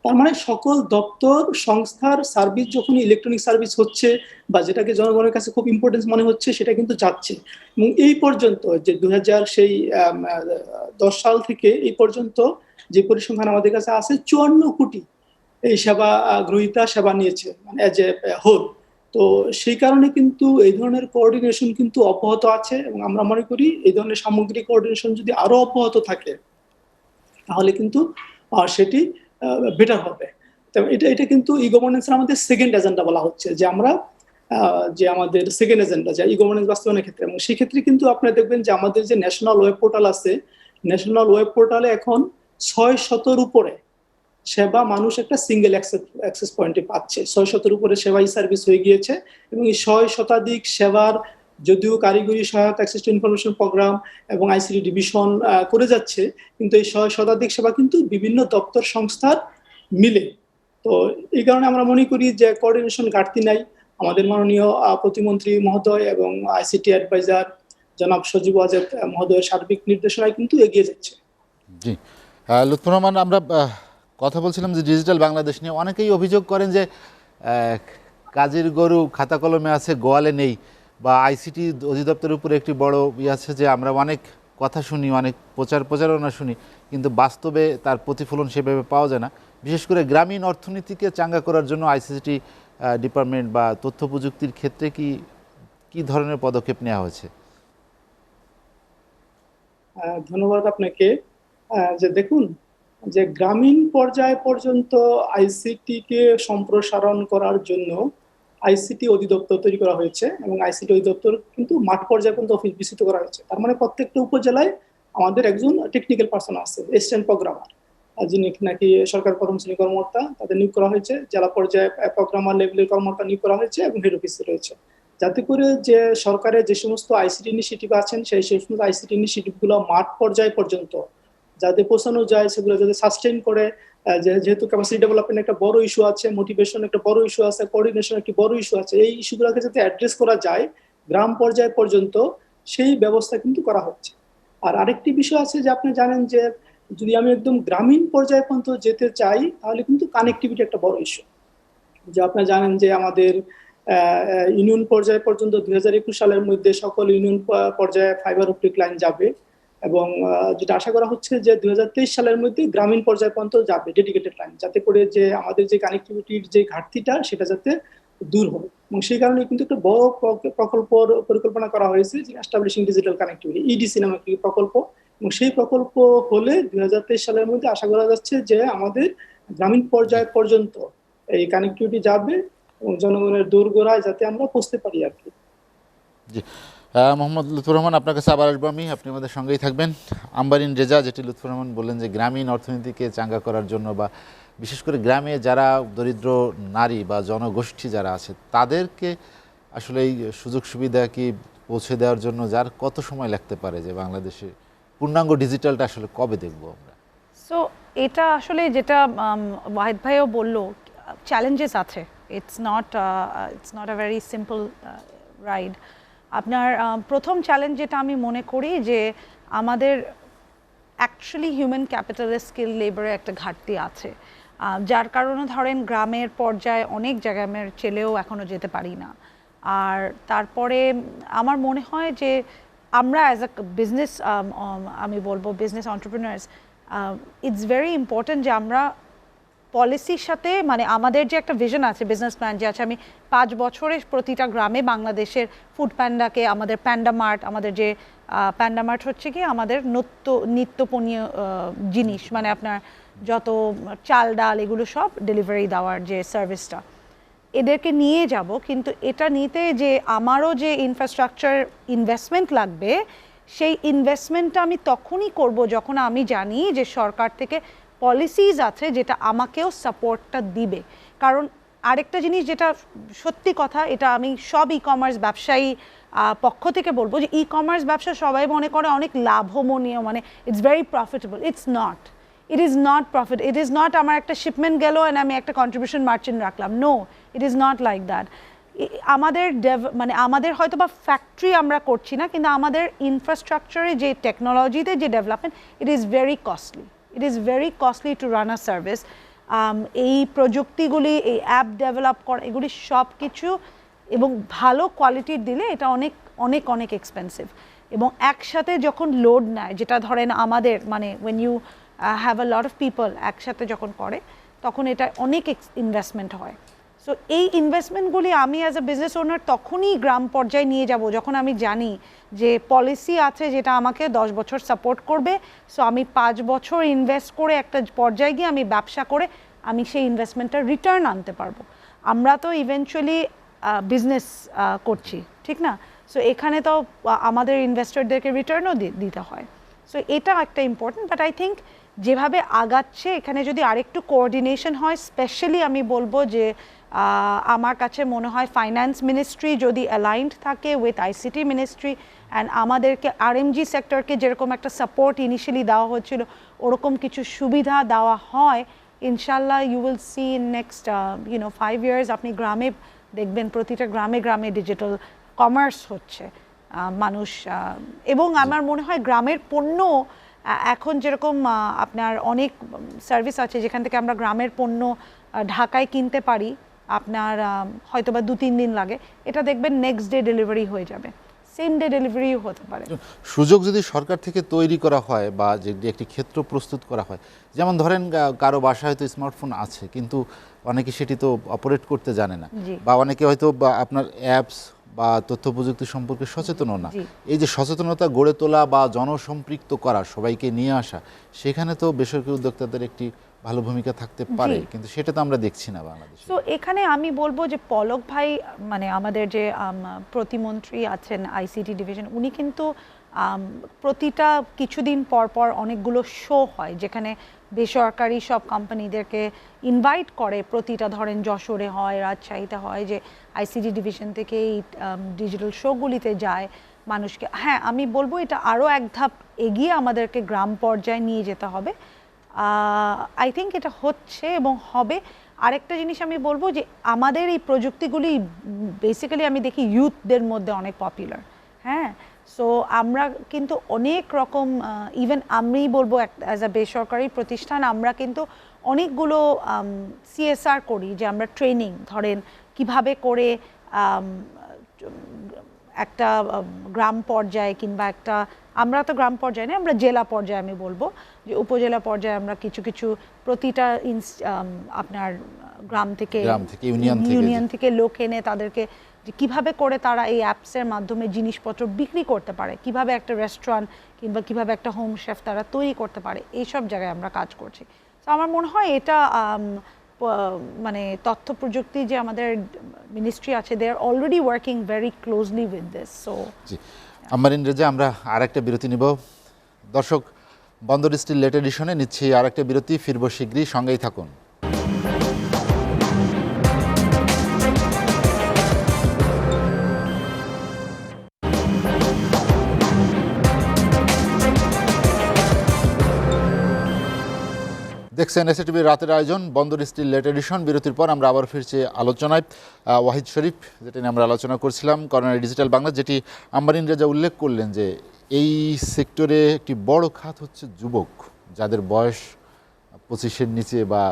তার মানে সকল দপ্তর সংস্থার সার্ভিস যখন ইলেকট্রনিক সার্ভিস হচ্ছে বা যেটাকে জনগণের কাছে খুব ইম্পর্টেন্স মনে হচ্ছে সেটা কিন্তু যাচ্ছে। এবং এই পর্যন্ত যে ২০১০ সাল থেকে এই পর্যন্ত যে পরিসংখ্যান আমাদের কাছে আছে, ৫৪ কোটি এই সেবা গ্রহীতা সেবা নিয়েছে, মানে এজ এ হোল। তো সেই কারণে কিন্তু এই ধরনের কোঅর্ডিনেশন কিন্তু অব্যাহত আছে, এবং আমরা মনে করি এই ধরনের সামগ্রিক কোঅর্ডিনেশন যদি আরো অব্যাহত থাকে তাহলে কিন্তু সেটি বেটার হবে। এটা কিন্তু ই গভর্নেন্সের আমাদের সেকেন্ড এজেন্ডা বলা হচ্ছে, যে আমরা যে আমাদের সেকেন্ড এজেন্ডা যে ই গভর্নেন্স বাস্তবায়নের ক্ষেত্রে। এবং সেই ক্ষেত্রে কিন্তু আপনারা দেখবেন যে আমাদের যে ন্যাশনাল ওয়েব পোর্টাল আছে, ন্যাশনাল ওয়েব পোর্টালে এখন ৬০০-র উপরে সেবা মানুষ একটা সিঙ্গেল অ্যাক্সেস পয়েন্টে পাচ্ছে। ৬০০-র উপরে সেবা ই সার্ভিস হয়ে গিয়েছে, এবং এই ৬০ শতাধিক সেবার যদিও কারিগরি সহায়তা অ্যাক্সেস টু ইনফরমেশন প্রোগ্রাম এবং আইসিটি ডিভিশন করে যাচ্ছে, কিন্তু এই ৬০ শতাধিক সেবা কিন্তু বিভিন্ন দপ্তর সংস্থার মিলে। তো এই কারণে আমরা মনে করি যে কোঅর্ডিনেশন ঘাটতি নাই। আমাদের মাননীয় প্রতিমন্ত্রী মহোদয় এবং আইসিটি অ্যাডভাইজার জনাব সজীব ওয়াজেদ মহোদয়ের সার্বিক নির্দেশনায় কিন্তু এগিয়ে যাচ্ছে। জি, লুৎফর রহমান, আমরা কথা বলছিলাম যে ডিজিটাল বাংলাদেশ নিয়ে। অনেকেই অভিযোগ করেন যে কাজের গরু খাতা কলমে আছে, গোয়ালে নেই, বা আইসিটি অধিদপ্তরের উপরে একটি বড় আছে যে আমরা অনেক কথা শুনি, অনেক প্রচারণা শুনি, কিন্তু বাস্তবে তার প্রতিফলন সেভাবে পাওয়া যায় না। বিশেষ করে গ্রামীণ অর্থনীতিকে চাঙ্গা করার জন্য আইসিটি ডিপার্টমেন্ট বা তথ্য প্রযুক্তির ক্ষেত্রে কি ধরনের পদক্ষেপ নেওয়া হয়েছে? ধন্যবাদ আপনাকে। যে দেখুন, যে গ্রামীণ পর্যায় পর্যন্ত আইসিটি কে সম্প্রসারণ করার জন্য আইসিটি অধিদপ্তর তৈরি করা হয়েছে, এবং আইসিটি অধিদপ্তর কিন্তু মাঠ পর্যায়ে পর্যন্ত অফিস বিস্তৃত করা হয়েছে। তার মানে প্রত্যেকটা উপজেলায় আমাদের একজন টেকনিক্যাল পার্সন আছে, অ্যাসিস্ট্যান্ট প্রোগ্রামার, যিনি নাকি সরকার প্রথম শ্রেণী কর্মকর্তা, তাদের নিয়োগ করা হয়েছে। জেলা পর্যায়ে প্রোগ্রামার লেভেলের কর্মকর্তা নিয়োগ করা হয়েছে, এবং হেড অফিসে রয়েছে, যাতে করে যে সরকারের যে সমস্ত আইসিটি ইনিশিয়েটিভ আছেন সেই সমস্ত আইসিটি ইনিশিয়েটিভগুলো মাঠ পর্যায় পর্যন্ত যাতে পৌঁছানো যায়, সেগুলো যাতে সাস্টেইন করে। যেহেতু ক্যাপাসিটি ডেভেলপমেন্ট একটা বড় ইস্যু আছে, মোটিভেশন একটা বড় ইস্যু আছে, কোঅর্ডিনেশন একটি বড় ইস্যু আছে, এই ইস্যুগুলোকে যাতে অ্যাড্রেস করা যায় গ্রাম পর্যায় পর্যন্ত, সেই ব্যবস্থা কিন্তু করা হচ্ছে। আর আরেকটি বিষয় আছে যে আপনি জানেন যে যদি আমি একদম গ্রামীণ পর্যায় পর্যন্ত যেতে চাই তাহলে কিন্তু কানেক্টিভিটি একটা বড় ইস্যু। যে আপনারা জানেন যে আমাদের ইউনিয়ন পর্যায় পর্যন্ত ২০২১ সালের মধ্যে সকল ইউনিয়ন পর্যায়ে ফাইবার অপটিক লাইন যাবে, এবং যেটা আশা করা হচ্ছে যে ২০২৩ সালের মধ্যে গ্রামীণ পর্যায় পর্যন্ত যাবে ডেডিকেটেড লাইন, যাতে করে যে আমাদের যে কানেক্টিভিটির যে ঘাটতিটা সেটা যাতে দূর হবে। এবং সেই কারণে কিন্তু একটা বড় প্রকল্প পরিকল্পনা করা হয়েছে, যে এস্টাবলিশিং ডিজিটাল কানেক্টিভিটি, ইডিসি নামে একটি প্রকল্প। এবং সেই প্রকল্প হলে ২০২৩ সালের মধ্যে আশা করা যাচ্ছে যে আমাদের গ্রামীণ পর্যায় পর্যন্ত এই কানেক্টিভিটি যাবে, এবং জনগণের দোরগোড়ায় যাতে আমরা পৌঁছতে পারি আর কি। জি, মোহাম্মদ লুৎফর রহমান, আপনার কাছে আবার আসবো আমি, আপনি আমাদের সঙ্গেই থাকবেন। আম্বারিন রেজা, যেটি লুৎফর রহমান বললেন যে গ্রামীণ অর্থনীতিকে চাঙ্গা করার জন্য, বা বিশেষ করে গ্রামে যারা দরিদ্র নারী বা জনগোষ্ঠী যারা আছে তাদেরকে আসলে এই সুযোগ সুবিধা কি পৌঁছে দেওয়ার জন্য যার কত সময় লাগতে পারে, যে বাংলাদেশে পূর্ণাঙ্গ ডিজিটালটা আসলে কবে দেখবো আমরা? সো এটা আসলে যেটা ওয়াহিদ ভাইও বললো, চ্যালেঞ্জেস আছে। It's not a very simple ride. আপনার প্রথম চ্যালেঞ্জ যেটা আমি মনে করি যে আমাদের অ্যাকচুয়ালি হিউম্যান ক্যাপিটালের স্কিল লেবারের একটা ঘাটতি আছে, যার কারণে ধরেন গ্রামের পর্যায়ে অনেক জায়গায় আমার ছেলেও এখনও যেতে পারি না। আর তারপরে আমার মনে হয় যে আমরা অ্যাজ আ বিজনেস, আমি বলবো business entrepreneurs, it's very important যে আমরা পলিসির সাথে, মানে আমাদের যে একটা ভিশন আছে, বিজনেস প্ল্যান যে আছে, আমি 5 বছরে প্রতিটা গ্রামে বাংলাদেশের ফুড প্যান্ডাকে, আমাদের প্যান্ডা মার্ট, আমাদের যে প্যান্ডা মার্ট হচ্ছে কি আমাদের নিত্যপণীয় জিনিস, মানে আপনার যত চাল ডাল এগুলো সব ডেলিভারি দেওয়ার যে সার্ভিসটা, এদেরকে নিয়ে যাব। কিন্তু এটা নিতে যে আমারও যে ইনফ্রাস্ট্রাকচার ইনভেস্টমেন্ট লাগবে, সেই ইনভেস্টমেন্টটা আমি তখনই করব যখন আমি জানি যে সরকার থেকে পলিসিজ আছে যেটা আমাকেও সাপোর্টটা দিবে। কারণ আরেকটা জিনিস যেটা সত্যি কথা, এটা আমি সব ই কমার্স ব্যবসায়ী পক্ষ থেকে বলবো, যে ই কমার্স ব্যবসা সবাই মনে করে অনেক লাভমনীয়, মানে it's very profitable. It's not. It is not profit, it is not আমার একটা শিপমেন্ট গেল অ্যান্ড আমি একটা কন্ট্রিবিউশন মার্চেন্ট রাখলাম, no, it is not like that. আমাদের মানে আমাদের হয়তো বা ফ্যাক্টরি আমরা করছি না, কিন্তু আমাদের ইনফ্রাস্ট্রাকচারে যে টেকনোলজিতে যে development, it is very costly, it is very costly to run a service. এই প্রযুক্তিগুলি, এই অ্যাপ ডেভেলপ করা, এগুলি সব কিছু এবং ভালো কোয়ালিটির দিলে এটা অনেক অনেক অনেক এক্সপেন্সিভ। এবং একসাথে যখন লোড নেয়, যেটা ধরেন আমাদের মানে when you have a lot of people একসাথে যখন করে, তখন এটা অনেক ইনভেস্টমেন্ট হয়। সো এই ইনভেস্টমেন্টগুলি আমি অ্যাজ এ বিজনেস ওনার তখনই গ্রাম পর্যায়ে নিয়ে যাব যখন আমি জানি যে পলিসি আছে যেটা আমাকে 10 বছর সাপোর্ট করবে। সো আমি 5 বছর ইনভেস্ট করে একটা পর্যায়ে গিয়ে আমি ব্যবসা করে আমি সেই ইনভেস্টমেন্টটা রিটার্ন আনতে পারবো। আমরা তো ইভেনচুয়ালি বিজনেস করছি, ঠিক না? সো এখানে তো আমাদের ইনভেস্টরদেরকে রিটার্নও দিতে হয়। সো এটা একটা ইম্পর্টেন্ট, বাট আই থিঙ্ক যেভাবে আগাচ্ছে এখানে যদি আরেকটু কোঅর্ডিনেশন হয়, স্পেশালি আমি বলবো যে আমার কাছে মনে হয় ফাইন্যান্স মিনিস্ট্রি যদি অ্যালাইন্ড থাকে উইথ আইসিটি মিনিস্ট্রি, অ্যান্ড আমাদেরকে আরএমজি সেক্টরকে যেরকম একটা সাপোর্ট ইনিশিয়ালি দেওয়া হচ্ছিল ওরকম কিছু সুবিধা দেওয়া হয়, ইনশাল্লাহ you will see in next 5 years আপনি গ্রামে দেখবেন প্রতিটা গ্রামে গ্রামে ডিজিটাল কমার্স হচ্ছে। মানুষ এবং আমার মনে হয় গ্রামের পণ্য এখন যেরকম আপনার অনেক সার্ভিস আছে যেখান থেকে আমরা গ্রামের পণ্য ঢাকায় কিনতে পারি, আপনার হয়তো বা 2-3 দিন লাগে, এটা দেখবেন নেক্সট ডে ডেলিভারি হয়ে যাবে, সেম ডে ডেলিভারিও হতে পারে। সুযোগ যদি সরকার থেকে তৈরি করা হয় বা যদি একটি ক্ষেত্র প্রস্তুত করা হয়, যেমন ধরেন কারো বাসায় হয়তো স্মার্টফোন আছে কিন্তু অনেকে সেটি তো অপারেট করতে জানে না, বা অনেকে হয়তো বা আপনার অ্যাপস বা তথ্য প্রযুক্তি সম্পর্কে সচেতনও না। এই যে সচেতনতা গড়ে তোলা বা জনসম্পৃক্ত করা, সবাইকে নিয়ে আসা, সেখানে তো বেসরকারি উদ্যোক্তাদের একটি ভালো ভূমিকা থাকতে পারে, কিন্তু সেটা তো আমরা দেখছি না বাংলাদেশে। তো এখানে আমি বলবো যে পলক ভাই মানে আমাদের যে প্রতিমন্ত্রী আছেন আইসিটি ডিভিশন, উনি কিন্তু প্রতিটা কিছুদিন পর পর অনেকগুলো শো হয় যেখানে বেসরকারি সব কোম্পানিদেরকে ইনভাইট করে, প্রতিটা ধরেন যশোরে হয়, রাজশাহীতে হয়, যে আইসিটি ডিভিশন থেকে এই ডিজিটাল শোগুলিতে যায় মানুষকে। হ্যাঁ, আমি বলবো এটা আরও এক ধাপ এগিয়ে আমাদেরকে গ্রাম পর্যায়ে নিয়ে যেতে হবে। আই থিঙ্ক এটা হচ্ছে এবং হবে। আরেকটা জিনিস আমি বলবো যে আমাদের এই প্রযুক্তিগুলি বেসিক্যালি আমি দেখি ইউথদের মধ্যে অনেক পপুলার। হ্যাঁ, সো আমরা কিন্তু অনেক রকম, ইভেন আমি বলবো অ্যাজ আ বেসরকারি প্রতিষ্ঠান আমরা কিন্তু অনেকগুলো সিএসআর করি, যে আমরা ট্রেনিং ধরেন কিভাবে করে একটা গ্রাম পর্যায়ে কিংবা একটা, আমরা তো গ্রাম পর্যায়ে নেই, আমরা জেলা পর্যায়ে আমি বলবো যে উপজেলা পর্যায়ে আমরা কিছু কিছু প্রতিটা আপনার গ্রাম থেকে ইউনিয়ন থেকে লোক এনে তাদেরকে যে কীভাবে করে তারা এই অ্যাপসের মাধ্যমে জিনিসপত্র বিক্রি করতে পারে, কিভাবে একটা রেস্টুরেন্ট কিংবা কিভাবে একটা হোম শেফ তারা তৈরি করতে পারে, এইসব জায়গায় আমরা কাজ করছি। তো আমার মনে হয় এটা মানে তথ্য প্রযুক্তি যে আমাদের মিনিস্ট্রি আছে, they are already working very closely with this. So Amarin Reza, আমরা আরেকটা বিরতি নিব। দর্শক, বন্দর স্টিল লেট এডিশনে নিচ্ছি আরেকটা বিরতি, ফিরবো শীঘ্রই, সঙ্গেই থাকুন। দেখছেন এসএটিভির রাতের আয়োজন বন্দর স্টিল লেট এডিশন। বিরতির পর আমরা আবার ফিরছি আলোচনায়। ওয়াহিদ শরীফ, যেটা নিয়ে আমরা আলোচনা করছিলাম করোনা ডিজিটাল বাংলা, যেটি আমারিন রেজা উল্লেখ করলেন যে এই সেক্টরে একটি বড় খাত হচ্ছে যুবক, যাদের বয়স 25-এর নিচে বা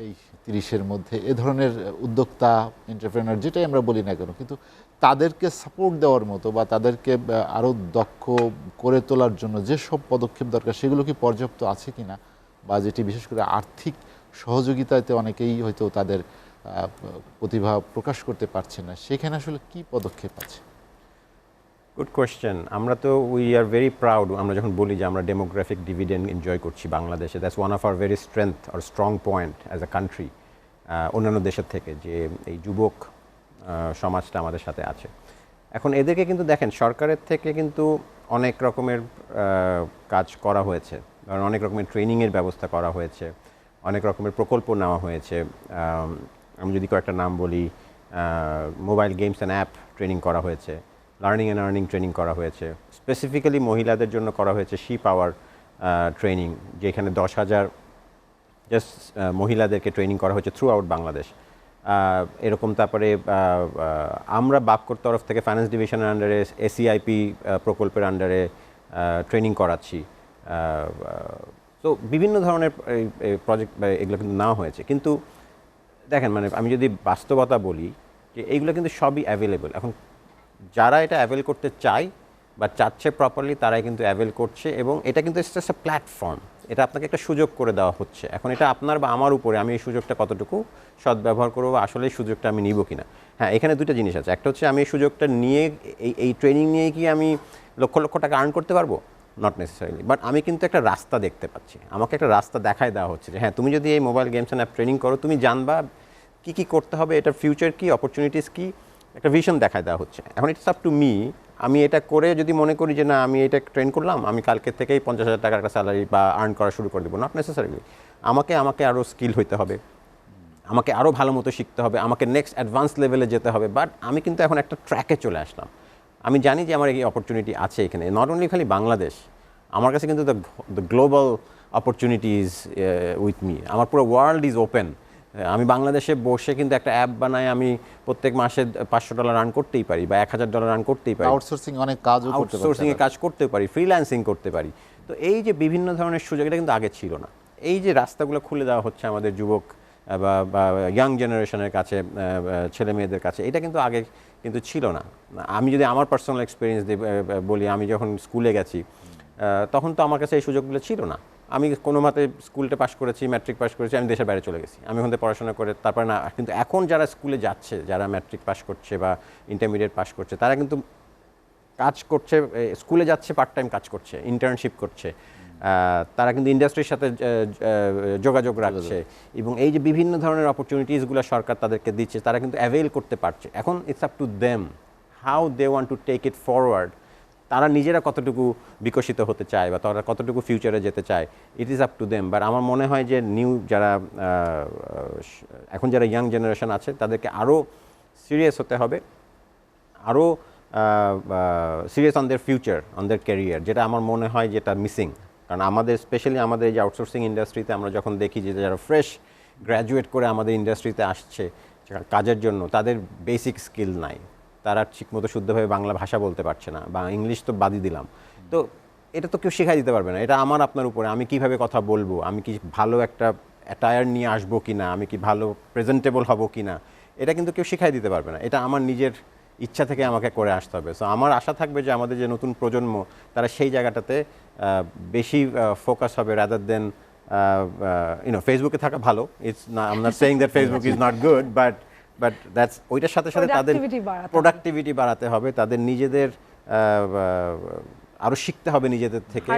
এই 30-এর মধ্যে, এ ধরনের উদ্যোক্তা, এন্টারপ্রেনার যেটাই আমরা বলি না কেন, কিন্তু তাদেরকে সাপোর্ট দেওয়ার মতো বা তাদেরকে আরও দক্ষ করে তোলার জন্য যেসব পদক্ষেপ দরকার সেগুলো কি পর্যাপ্ত আছে কিনা, বা যেটি বিশেষ করে আর্থিক সহযোগিতাতে অনেকেই হয়তো তাদের প্রতিভা প্রকাশ করতে পারছে না, সেখানে আসলে কি পদক্ষেপ আছে? Good question. আমরা তো উই আর ভেরি প্রাউড, আমরা যখন বলি যে আমরা ডেমোগ্রাফিক ডিভিডেন্ড এনজয় করছি বাংলাদেশে, that's one of our very strength আর strong point as a country অন্যান্য দেশের থেকে, যে এই যুবক সমাজটা আমাদের সাথে আছে। এখন এদেরকে কিন্তু দেখেন সরকারের থেকে কিন্তু অনেক রকমের কাজ করা হয়েছে, কারণ অনেক রকমের ট্রেনিংয়ের ব্যবস্থা করা হয়েছে, অনেক রকমের প্রকল্প নেওয়া হয়েছে। আমি যদি কয়েকটা নাম বলি, mobile games and app training করা হয়েছে, লার্নিং অ্যান্ড আর্নিং ট্রেনিং করা হয়েছে, স্পেসিফিক্যালি মহিলাদের জন্য করা হয়েছে শি পাওয়ার ট্রেনিং, যেখানে 10,000 জাস্ট মহিলাদেরকে ট্রেনিং করা হচ্ছে থ্রু আউট বাংলাদেশ। এরকম তারপরে আমরা বাপকোর তরফ থেকে ফাইন্যান্স ডিভিশনের আন্ডারে এসিআইপি প্রকল্পের আন্ডারে ট্রেনিং করাচ্ছি। তো বিভিন্ন ধরনের প্রজেক্ট এগুলো কিন্তু নেওয়া হয়েছে। কিন্তু দেখেন, মানে আমি যদি বাস্তবতা বলি যে এইগুলো কিন্তু সবই অ্যাভেলেবল। এখন যারা এটা অ্যাভেল করতে চায় বা চাচ্ছে প্রপারলি, তারাই কিন্তু অ্যাভেল করছে, এবং এটা কিন্তু জাস্ট এ প্ল্যাটফর্ম, এটা আপনাকে একটা সুযোগ করে দেওয়া হচ্ছে। এখন এটা আপনার বা আমার উপরে, আমি এই সুযোগটা কতটুকু সদ্ব্যবহার করবো বা আসলে এই সুযোগটা আমি নিব কিনা। হ্যাঁ, এখানে দুটো জিনিস আছে। একটা হচ্ছে আমি এই সুযোগটা নিয়ে এই ট্রেনিং নিয়ে কি আমি লক্ষ লক্ষ টাকা আর্ন করতে পারবো? নট নেসেসারিলি, বাট আমি কিন্তু একটা রাস্তা দেখতে পাচ্ছি, আমাকে একটা রাস্তা দেখায় দেওয়া হচ্ছে যে হ্যাঁ, তুমি যদি এই mobile games and app training করো, তুমি জানবা কী কী করতে হবে, এটার ফিউচার কী, অপরচুনিটিস কী, একটা ভিশন দেখায় দেওয়া হচ্ছে। এখন ইটস আপ টু মি, আমি এটা করে যদি মনে করি যে না, আমি এটা ট্রেন করলাম, আমি কালকে থেকেই 50,000 টাকার একটা স্যালারি বা আর্ন করা শুরু করে দেবো, নট নেসেসারিলি। আমাকে আরও স্কিল হইতে হবে, আমাকে আরও ভালো মতো শিখতে হবে, আমাকে নেক্সট অ্যাডভান্স লেভেলে যেতে হবে। বাট আমি কিন্তু এখন একটা ট্র্যাকে চলে আসলাম, আমি জানি যে আমার এই অপরচুনিটি আছে এখানে, নট অনলি খালি বাংলাদেশ, আমার কাছে কিন্তু the global opportunities with me, আমার পুরো ওয়ার্ল্ড ইজ ওপেন। আমি বাংলাদেশে বসে কিন্তু একটা অ্যাপ বানায় আমি প্রত্যেক মাসে $500 রান করতেই পারি বা $1,000 রান করতেই পারি, আউটসোর্সিং অনেক কাজও করতে পারি, আউটসোর্সিংয়ে কাজ করতে পারি, ফ্রিল্যান্সিং করতে পারি। তো এই যে বিভিন্ন ধরনের সুযোগ, এটা কিন্তু আগে ছিল না। এই যে রাস্তাগুলো খুলে দেওয়া হচ্ছে আমাদের যুবক বা ইয়াং জেনারেশনের কাছে, ছেলে মেয়েদের কাছে, এটা কিন্তু আগে কিন্তু ছিল না। আমি যদি আমার পার্সোনাল এক্সপিরিয়েন্স বলি, আমি যখন স্কুলে গেছি তখন তো আমার কাছে এই সুযোগগুলো ছিল না। আমি কোনো মতে স্কুলটা পাস করেছি, ম্যাট্রিক পাস করেছি, আমি দেশের বাইরে চলে গেছি, আমি ওখানে পড়াশোনা করে তারপরে না। কিন্তু এখন যারা স্কুলে যাচ্ছে, যারা ম্যাট্রিক পাস করছে বা ইন্টারমিডিয়েট পাস করছে, তারা কিন্তু কাজ করছে, স্কুলে যাচ্ছে, পার্ট টাইম কাজ করছে, ইন্টার্নশিপ করছে, তারা কিন্তু ইন্ডাস্ট্রির সাথে যোগাযোগ রাখছে, এবং এই যে বিভিন্ন ধরনের অপরচুনিটিসগুলো সরকার তাদেরকে দিচ্ছে, তারা কিন্তু অ্যাভেল করতে পারছে। এখন it's up to them how they want to take it forward. তারা নিজেরা কতটুকু বিকশিত হতে চায় বা তারা কতটুকু ফিউচারে যেতে চায়, it is up to them. But আমার মনে হয় যে যারা এখন যারা ইয়াং জেনারেশন আছে, তাদেরকে আরও সিরিয়াস হতে হবে, আরও serious on their future, on their career, যেটা আমার মনে হয় যেটা মিসিং। কারণ আমাদের স্পেশালি আমাদের এই যে আউটসোর্সিং ইন্ডাস্ট্রিতে আমরা যখন দেখি যে যারা ফ্রেশ গ্র্যাজুয়েট করে আমাদের ইন্ডাস্ট্রিতে আসছে কাজের জন্য, তাদের বেসিক স্কিল নাই, তারা ঠিকমতো শুদ্ধভাবে বাংলা ভাষা বলতে পারছে না, বা ইংলিশ তো বাদই দিলাম। তো এটা তো কেউ শেখাই দিতে পারবে না, এটা আমার আপনার উপরে, আমি কিভাবে কথা বলবো, আমি কি ভালো একটা অ্যাটায়ার নিয়ে আসবো কি না, আমি কি ভালো প্রেজেন্টেবল হব কি না, এটা কিন্তু কেউ শেখাই দিতে পারবে না, এটা আমার নিজের ইচ্ছা থেকে আমাকে করে আসতে হবে। সো আমার আশা থাকবে যে আমাদের যে নতুন প্রজন্ম, তারা সেই জায়গাটাতে বেশি ফোকাস হবে, রাদার দেন ফেসবুকে থাকা ভালো। ইটস না, I am not saying that Facebook is not good, but that's ওইটার সাথে সাথে তাদের প্রোডাক্টিভিটি বাড়াতে হবে, তাদের নিজেদের আরও শিখতে হবে, নিজেদের থেকে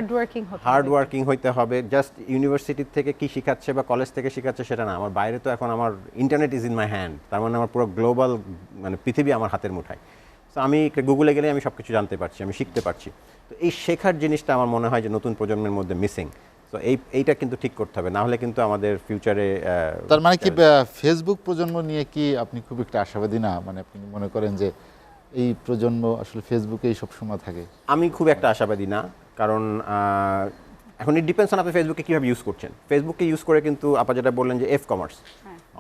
হার্ড ওয়ার্কিং হইতে হবে। জাস্ট ইউনিভার্সিটির থেকে কি শিখাচ্ছে বা কলেজ থেকে শিখাচ্ছে সেটা না, আমার বাইরে তো এখন আমার internet is in my hand, তার মানে আমার পুরো গ্লোবাল মানে পৃথিবী আমার হাতের মুঠায়। তো আমি গুগলে গেলে আমি সব কিছু জানতে পারছি, আমি শিখতে পারছি। তো এই শেখার জিনিসটা আমার মনে হয় যে নতুন প্রজন্মের মধ্যে মিসিং। তো এইটা কিন্তু ঠিক করতে হবে, না হলে কিন্তু আমাদের ফিউচারে। তার মানে কি ফেসবুক প্রজন্ম নিয়ে কি আপনি খুব একটা আশাবাদী না? মানে আপনি মনে করেন যে এই প্রজন্ম আসলে ফেসবুকেই সবসময় থাকে? আমি খুব একটা আশাবাদী না, কারণ এখন ইট ডিপেন্ডস অন আপনি ফেসবুকে কীভাবে ইউজ করছেন। ফেসবুককে ইউজ করে কিন্তু আপা যেটা বললেন যে কমার্স,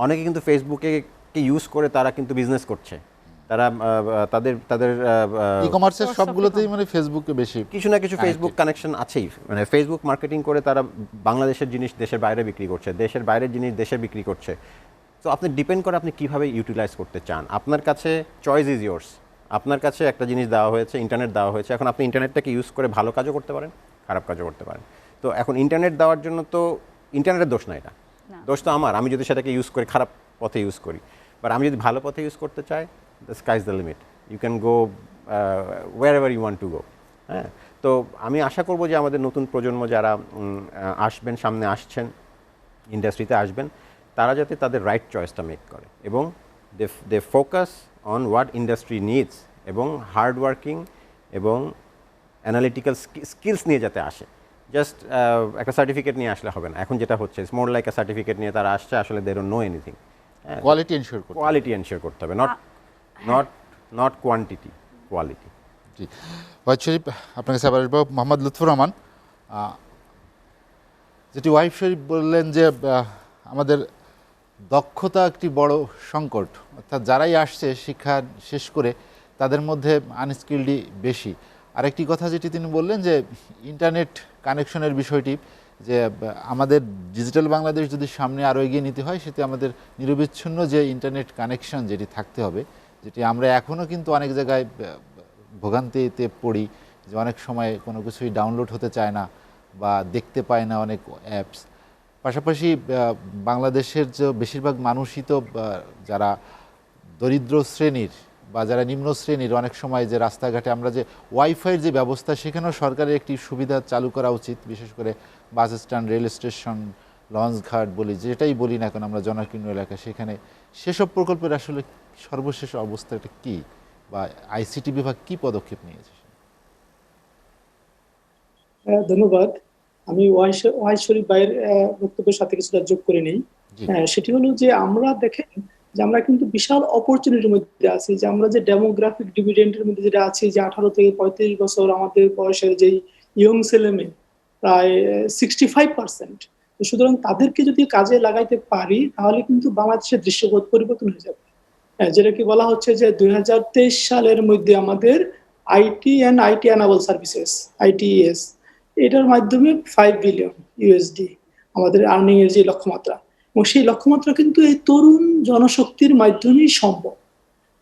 অনেকে কিন্তু ফেসবুকে ইউজ করে তারা কিন্তু বিজনেস করছে, তারা তাদের ই কমার্সের সবগুলোতেই মানে ফেসবুকে বেশি কিছু না কিছু ফেসবুক কানেকশন আছেই। মানে ফেসবুক মার্কেটিং করে তারা বাংলাদেশের জিনিস দেশের বাইরে বিক্রি করছে, দেশের বাইরের জিনিস দেশে বিক্রি করছে। তো আপনি ডিপেন্ড করে আপনি কীভাবে ইউটিলাইজ করতে চান। আপনার কাছে চয়েস ইজ ইয়োর্স। আপনার কাছে একটা জিনিস দেওয়া হয়েছে, ইন্টারনেট দেওয়া হয়েছে, এখন আপনি ইন্টারনেটটাকে ইউজ করে ভালো কাজও করতে পারেন, খারাপ কাজও করতে পারেন। তো এখন ইন্টারনেট দেওয়ার জন্য তো ইন্টারনেটের দোষ না, এটা দোষ তো আমার, আমি যদি সেটাকে ইউজ করি খারাপ পথে ইউজ করি। বাট আমি যদি ভালো পথে ইউজ করতে চাই, the sky is the limit, you can go wherever you want to go. হ্যাঁ, তো আমি আশা করব যে আমাদের নতুন প্রজন্ম যারা আসবেন, সামনে আসছেন, ইন্ডাস্ট্রিতে আসবেন, তারা যাতে তাদের রাইট চয়েসটা মেক করে এবং they focus on what industry needs, এবং হার্ড ওয়ার্কিং এবং অ্যানালিটিক্যাল স্কিলস নিয়ে যাতে আসে। জাস্ট একটা সার্টিফিকেট নিয়ে আসলে হবে না। এখন যেটা হচ্ছে it's more like a certificate নিয়ে তারা আসছে, আসলে they don't know anything. Quality ensure করতে হবে, নট কোয়ান্টিটি, কোয়ালিটি। জি, ওয়াহিদ শরীফ, আপনার কাছে আবার মোহাম্মদ লুৎফুর রহমান, যেটি ওয়াহিব শরীফ বললেন যে আমাদের দক্ষতা একটি বড় সংকট, অর্থাৎ যারাই আসছে শিক্ষা শেষ করে তাদের মধ্যে আনস্কিলডই বেশি। আরেকটি কথা যেটি তিনি বললেন যে ইন্টারনেট কানেকশনের বিষয়টি, যে আমাদের ডিজিটাল বাংলাদেশ যদি সামনে আরও এগিয়ে নিতে হয় সেটি আমাদের নিরবিচ্ছিন্ন যে ইন্টারনেট কানেকশন যেটি থাকতে হবে, যেটি আমরা এখনও কিন্তু অনেক জায়গায় ভোগান্তিতে পড়ি, যে অনেক সময় কোনো কিছুই ডাউনলোড হতে চায় না বা দেখতে পায় না অনেক অ্যাপস। পাশাপাশি বাংলাদেশের যে বেশিরভাগ মানুষই তো যারা দরিদ্র শ্রেণীর বা যারা নিম্ন শ্রেণীর, অনেক সময় যে রাস্তাঘাটে আমরা যে ওয়াইফাইয়ের যে ব্যবস্থা, সেখানেও সরকারের একটি সুবিধা চালু করা উচিত, বিশেষ করে bus stand, rail station, launch ঘাট বলি, যেটাই বলি না কেন আমরা জনাকীর্ণ এলাকা, সেখানে সেসব প্রকল্পের আসলে সর্বশেষ অবস্থাটা কী, বা আইসিটি বিভাগ কী পদক্ষেপ নিয়েছে? ধন্যবাদ। আমি ওয়াহিদ শরীফ ভাইয়ের বক্তব্যের সাথে কিছুটা যোগ করে নেই। জি সেটি হলো যে আমরা দেখেন যে আমরা কিন্তু বিশাল অপরচুনিটির মধ্যে আছি, যে আমরা যে ডেমোগ্রাফিক ডিভিডেন্ডের মধ্যে যেটা আছি, যে 18 থেকে 35 বছর আমাদের বয়সের যে ইয়ং ছেলে মেয়ে প্রায় 65%। সুতরাং তাদেরকে যদি কাজে লাগাইতে পারি তাহলে কিন্তু বাংলাদেশের দৃশ্যপট পরিবর্তন হয়ে যাবে। যেটা কি বলা হচ্ছে যে 2023 সালের মধ্যে আমাদের IT and IT enabled services, ITS, এটার মাধ্যমে 5 বিলিয়ন ইউএসডি আমাদের আর্নিং এর যে লক্ষ্যমাত্রা, এবং সেই লক্ষ্যমাত্রা কিন্তু এই তরুণ জনশক্তির মাধ্যমেই সম্ভব।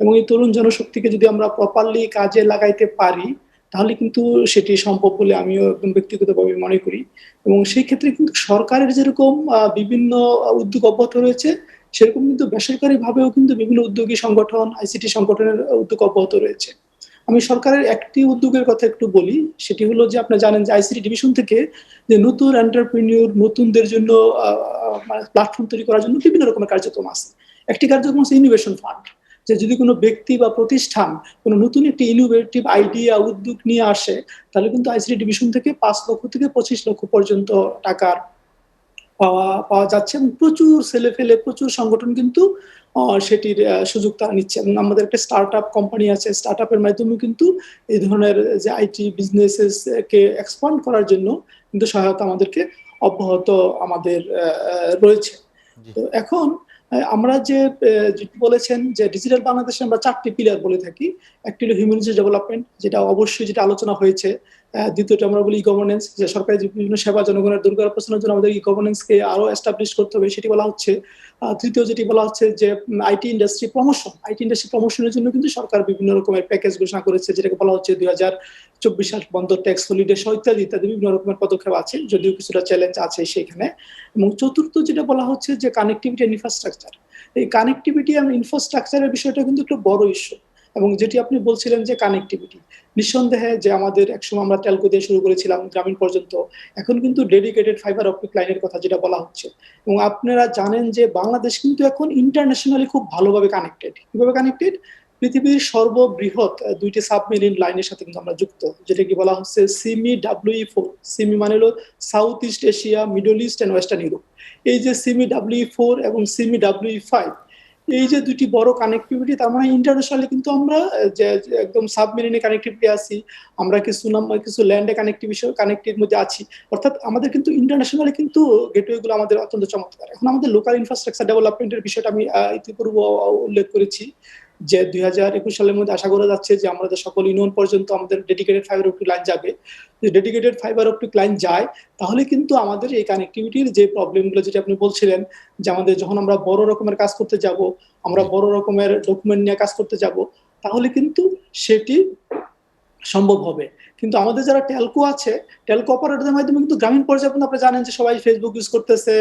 এবং এই তরুণ জনশক্তিকে যদি আমরা প্রপারলি কাজে লাগাইতে পারি তাহলে কিন্তু সেটি সম্ভব বলে আমিও একদম ব্যক্তিগতভাবে মনে করি। এবং সেই ক্ষেত্রে কিন্তু সরকারের যেরকম বিভিন্ন উদ্যোগ অব্যাহত রয়েছে, সেরকম কিন্তু বেসরকারি ভাবেও কিন্তু বিভিন্ন উদ্যোগী সংগঠন, আইসিটি সংগঠনের উদ্যোগ অব্যাহত রয়েছে। আমি সরকারের একটি উদ্যোগের কথা একটু বলি, সেটি হলো যে আপনি জানেন যে আইসিটি ডিভিশন থেকে যে নতুন এন্টারপ্রেনিউর, নতুনদের জন্য প্ল্যাটফর্ম তৈরি করার জন্য বিভিন্ন রকমের কার্যক্রম আছে। একটি কার্যক্রম আছে ইনোভেশন ফান্ড, যে যদি কোনো ব্যক্তি বা প্রতিষ্ঠান কোনো নতুন একটি ইনোভেটিভ আইডিয়া, উদ্যোগ নিয়ে আসে, তাহলে কিন্তু আইসিটি ডিভিশন থেকে 5 লক্ষ থেকে 25 লক্ষ পর্যন্ত টাকার পাওয়া যাচ্ছে, এবং প্রচুর ছেলে ফেলে, প্রচুর সংগঠন কিন্তু সেটির সুযোগ তারা নিচ্ছে। এবং আমাদের একটা স্টার্ট আপ কোম্পানি আছে, স্টার্ট আপের মাধ্যমে কিন্তু এই ধরনের যে আইটি বিজনেসেস কে এক্সপান্ড করার জন্য কিন্তু সহায়তা আমাদেরকে অব্যাহত আমাদের রয়েছে। জি তো এখন আমরা যে বলেছেন যে ডিজিটাল বাংলাদেশে আমরা 4টি পিলার বলে থাকি। একটি হলো হিউম্যান রিসোর্স ডেভেলপমেন্ট, যেটা অবশ্যই যেটা আলোচনা হয়েছে। দ্বিতীয়টা আমরা বলি গভর্নেন্স, যে সরকারি যে বিভিন্ন সেবা জনগণের দরকার পৌঁছানোর জন্য আমাদের গভর্নেন্সকে আরো এস্টাবলিশ করতে হবে, সেটি বলা হচ্ছে। তৃতীয় যেটি বলা হচ্ছে যে IT industry promotion, IT industry প্রমোশনের জন্য কিন্তু সরকার বিভিন্ন রকমের প্যাকেজ ঘোষণা করেছে, যেটাকে বলা হচ্ছে 2024 সাল বন্দর ট্যাক্স হলিডে সহ ইত্যাদি ইত্যাদি বিভিন্ন রকমের পদক্ষেপ আছে, যদিও কিছুটা চ্যালেঞ্জ আছে সেখানে। এবং চতুর্থ যেটা বলা হচ্ছে যে কানেক্টিভিটি এন্ড ইনফ্রাস্ট্রাকচার। এই কানেক্টিভিটি এবং ইনফ্রাস্ট্রাকচারের বিষয়টা কিন্তু একটু বড় ইস্যু। এবং যেটি আপনি বলছিলেন যে কানেক্টিভিটি, নিঃসন্দেহে যে আমাদের একসময় আমরা টেলকো দিয়ে শুরু করেছিলাম গ্রামীণ পর্যন্ত, এখন কিন্তু ডেডিকেটেড ফাইবার অপটিক লাইনের কথা যেটা বলা হচ্ছে। এবং আপনারা জানেন যে বাংলাদেশ কিন্তু এখন ইন্টারন্যাশনালি খুব ভালোভাবে কানেক্টেড। কিভাবে কানেক্টেড? পৃথিবীর সর্ববৃহৎ 2টি সাবমেরিন লাইনের সাথে কিন্তু আমরা যুক্ত, যেটা কি বলা হচ্ছে CME-WE4। সিমি মানে হলো south east Asia, middle east and western Europe. এই যে CME-WE4 এবং CME-WE5, এই যে দুটি বড় কানেক্টিভিটি, তার মানে ইন্টারন্যাশনালি কিন্তু আমরা যে একদম সাবমেরিনে কানেক্টিভিটি আছি, আমরা কিছু ল্যান্ডে কানেক্টিভিটির মধ্যে আছি। অর্থাৎ আমাদের কিন্তু ইন্টারন্যাশনালি কিন্তু গেটওয়ে গুলো আমাদের অত্যন্ত চমৎকার। এখন আমাদের লোকাল ইনফ্রাস্ট্রাকচার ডেভেলপমেন্টের বিষয়টা আমি ইতিপূর্বে উল্লেখ করেছি, যে 2021 সালের মধ্যে আশা করা যাচ্ছে যে আমাদের সকল ইউনিয়ন পর্যন্ত আমাদের ডেডিকেটেড ফাইবার অপটিক লাইন যাবে। যদি ডেডিকেটেড ফাইবার অপটিক লাইন যায় তাহলে কিন্তু আমাদের এই কানেক্টিভিটির যে প্রবলেমগুলো যেটা আপনি বলছিলেন, যে আমাদের যখন আমরা বড় রকমের কাজ করতে যাব, আমরা বড় রকমের ডকুমেন্ট নিয়ে কাজ করতে যাব, তাহলে কিন্তু সেটি সম্ভব হবে। কিন্তু আমাদের যারা টেলকো আছে, টেলকো অপারেটরদের মাধ্যমে কিন্তু গ্রামীণ পর্যায়ে কিন্তু আপনি জানেন যে সবাই ফেসবুক ইউজ করতেছে,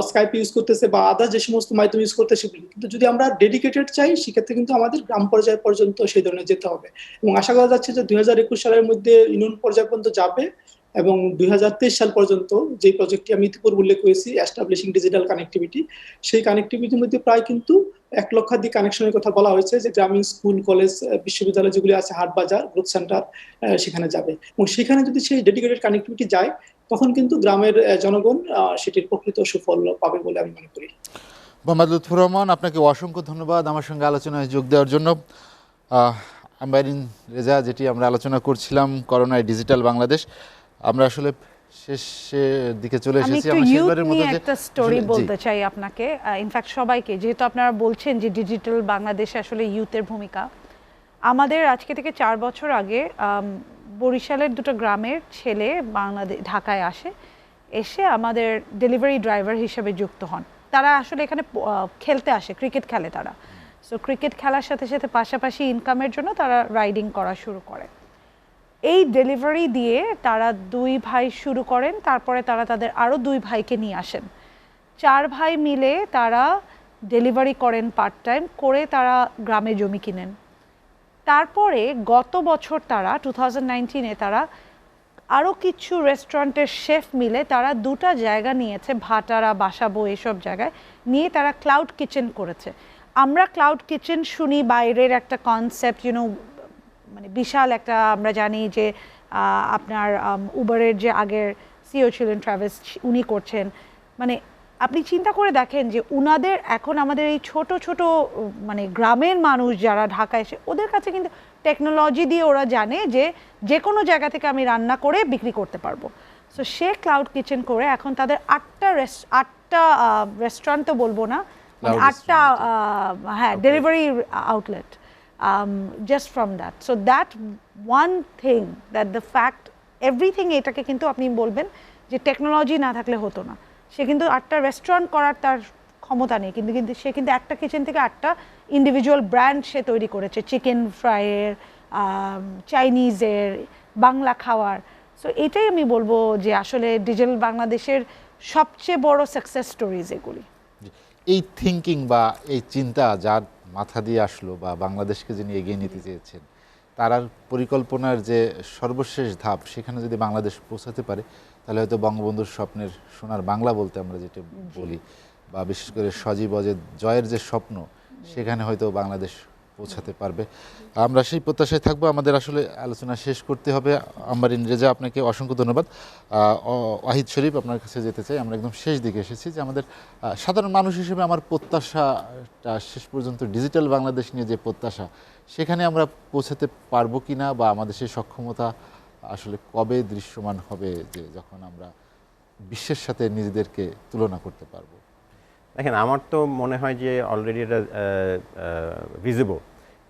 স্কাইপ ইউজ করতেছে, বা আদার যে সমস্ত মাধ্যম ইউজ করতেছে, কিন্তু যদি আমরা ডেডিকেটেড চাই সেক্ষেত্রে কিন্তু আমাদের গ্রাম পর্যায় পর্যন্ত সেই ধরনের যেতে হবে। এবং আশা করা যাচ্ছে যে 2021 সালের মধ্যে ইউনিয়ন পর্যায় পর্যন্ত যাবে, এবং 2023 সাল পর্যন্ত যে প্রজেক্টটি আমি ইতিপূর্বে উল্লেখ করেছি, এস্টাবলিশিং ডিজিটাল কানেক্টিভিটি, সেই কানেক্টিভিটির মধ্যে প্রায় কিন্তু 1 লক্ষাধিক কানেকশনের কথা বলা হয়েছে, যে গ্রামীণ স্কুল, কলেজ, বিশ্ববিদ্যালয় যেগুলি আছে, হাট বাজার, গ্রোথ সেন্টার, সেখানে যাবে। এবং সেখানে যদি সেই ডেডিকেটেড কানেক্টিভিটি যায়, তখন কিন্তু গ্রামের জনগণ সেটির প্রকৃত সুফল পাবে বলে আমি মনে করি। মোহাম্মদ লুৎফর রহমান, আপনাকে অসংখ্য ধন্যবাদ আমার সঙ্গে আলোচনায় যোগ দেওয়ার জন্য। আম্বারিন রেজা, যেটি আমরা আলোচনা করছিলাম করোনায় ডিজিটাল বাংলাদেশ, আমরা আসলে শেষের দিকে চলে আমি এসেছি। একটু আমরা ইউথ শেষবারের মতো নিয়ে যে একটা স্টোরি জি, বলতে চাই আপনাকে, ইনফ্যাক্ট সবাইকে, যেহেতু আপনারা বলছেন যে ডিজিটাল বাংলাদেশে আসলে ইউথের ভূমিকা। আমাদের আজকে থেকে 4 বছর আগে বরিশালের দুটো গ্রামের ছেলে ঢাকায় এসে আমাদের ডেলিভারি ড্রাইভার হিসেবে যুক্ত হন। তারা আসলে এখানে খেলতে আসে, ক্রিকেট খেলে তারা। সো ক্রিকেট খেলার সাথে সাথে পাশাপাশি ইনকামের জন্য তারা রাইডিং করা শুরু করে। এই ডেলিভারি দিয়ে তারা 2 ভাই শুরু করেন, তারপরে তারা তাদের আরও 2 ভাইকে নিয়ে আসেন। 4 ভাই মিলে তারা ডেলিভারি করেন পার্ট টাইম করে, তারা গ্রামে জমি কিনেন। তারপরে গত বছর তারা 2019-এ তারা আরও কিছু রেস্টুরেন্টের শেফ মিলে তারা 2টা জায়গা নিয়েছে, ভাটারা, বাসাবো, এসব জায়গায় নিয়ে তারা ক্লাউড কিচেন করেছে। আমরা ক্লাউড কিচেন শুনি বাইরের একটা কনসেপ্ট, মানে বিশাল একটা, আমরা জানি যে আপনার উবারের যে আগের সিও ছিলেন ট্রাভেলস, উনি করছেন। মানে আপনি চিন্তা করে দেখেন যে উনাদের এখন আমাদের এই ছোট ছোট মানে গ্রামের মানুষ যারা ঢাকায় এসে, ওদের কাছে কিন্তু টেকনোলজি দিয়ে ওরা জানে যে কোনো জায়গা থেকে আমি রান্না করে বিক্রি করতে পারবো। সো সে ক্লাউড কিচেন করে এখন তাদের 8টা রেস্টুরেন্ট তো বলবো না, মানে 8টা হ্যাঁ delivery outlet just from that. So that one thing, that the fact, everything এটাকে কিন্তু আপনি বলবেন যে টেকনোলজি না থাকলে হতো না। সে কিন্তু 8টা রেস্টুরেন্ট করার তার ক্ষমতা নেই, কিন্তু সে কিন্তু একটা কিচেন থেকে 8টা ইন্ডিভিজুয়াল ব্র্যান্ড সে তৈরি করেছে, চিকেন ফ্রাইয়ের, চাইনিজের, বাংলা খাওয়ার। সো এটাই আমি বলবো যে আসলে ডিজিটাল বাংলাদেশের সবচেয়ে বড় সাকসেস স্টোরিজ এগুলি। এই থিঙ্কিং বা এই চিন্তা যার মাথা দিয়ে আসলো বা বাংলাদেশকে যিনি এগিয়ে নিতে চেয়েছেন, তার পরিকল্পনার যে সর্বশেষ ধাপ, সেখানে যদি বাংলাদেশ পৌঁছাতে পারে, তাহলে হয়তো বঙ্গবন্ধুর স্বপ্নের সোনার বাংলা বলতে আমরা যেটা বলি, বা বিশেষ করে সজীব অজের জয়ের যে স্বপ্ন, সেখানে হয়তো বাংলাদেশ পৌঁছাতে পারবে। আমরা সেই প্রত্যাশায় থাকবো। আমাদের আসলে আলোচনা শেষ করতে হবে। আম্বারিন রেজা, আপনাকে অসংখ্য ধন্যবাদ। ওয়াহিদ শরীফ, আপনার কাছে যেতে চাই। আমরা একদম শেষ দিকে এসেছি যে আমাদের সাধারণ মানুষ হিসেবে আমার প্রত্যাশাটা শেষ পর্যন্ত ডিজিটাল বাংলাদেশ নিয়ে যে প্রত্যাশা, সেখানে আমরা পৌঁছাতে পারবো কি না, বা আমাদের সেই সক্ষমতা আসলে কবে দৃশ্যমান হবে, যে যখন আমরা বিশ্বের সাথে নিজেদেরকে তুলনা করতে পারবো? দেখেন, আমার তো মনে হয় যে অলরেডি এটা ভিজিবল,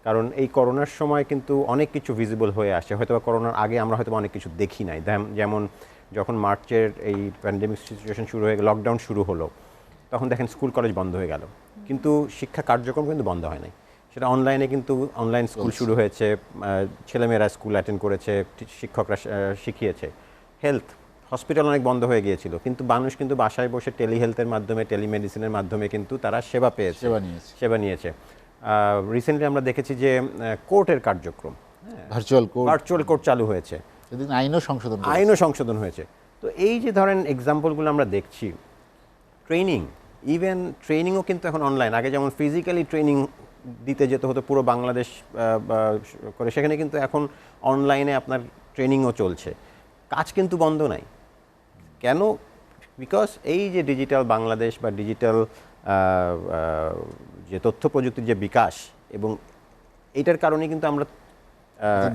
কারণ এই করোনার সময় কিন্তু অনেক কিছু ভিজিবল হয়ে আসে। হয়তো করোনার আগে আমরা হয়তো অনেক কিছু দেখি নাই, যেমন যখন মার্চের এই প্যান্ডেমিক সিচুয়েশন শুরু হয়ে গেল, লকডাউন শুরু হলো, তখন দেখেন স্কুল কলেজ বন্ধ হয়ে গেল, কিন্তু শিক্ষা কার্যক্রম কিন্তু বন্ধ হয় নাই। সেটা অনলাইনে, কিন্তু অনলাইন স্কুল শুরু হয়েছে, ছেলেমেয়েরা স্কুল অ্যাটেন্ড করেছে, শিক্ষকরা শিখিয়েছে। হেলথ হসপিটাল অনেক বন্ধ হয়ে গিয়েছিল, কিন্তু মানুষ কিন্তু বাসায় বসে টেলিহেলথের মাধ্যমে, টেলিমেডিসিনের মাধ্যমে কিন্তু তারা সেবা পেয়েছে, সেবা নিয়েছে। রিসেন্টলি আমরা দেখেছি যে কোর্টের কার্যক্রম, ভার্চুয়াল কোর্ট চালু হয়েছে, আইনও সংশোধন হয়েছে। তো এই যে ধরেন এক্সাম্পলগুলো আমরা দেখছি, ইভেন ট্রেনিংও কিন্তু এখন অনলাইন। আগে যেমন ফিজিক্যালি ট্রেনিং দিতে যেতে হতো পুরো বাংলাদেশ করে, সেখানে কিন্তু এখন অনলাইনে আপনার ট্রেনিংও চলছে। কাজ কিন্তু বন্ধ নাই। কেন? বিকজ এই যে ডিজিটাল বাংলাদেশ বা ডিজিটাল যে তথ্য প্রযুক্তির যে বিকাশ, এবং এইটার কারণে কিন্তু আমরা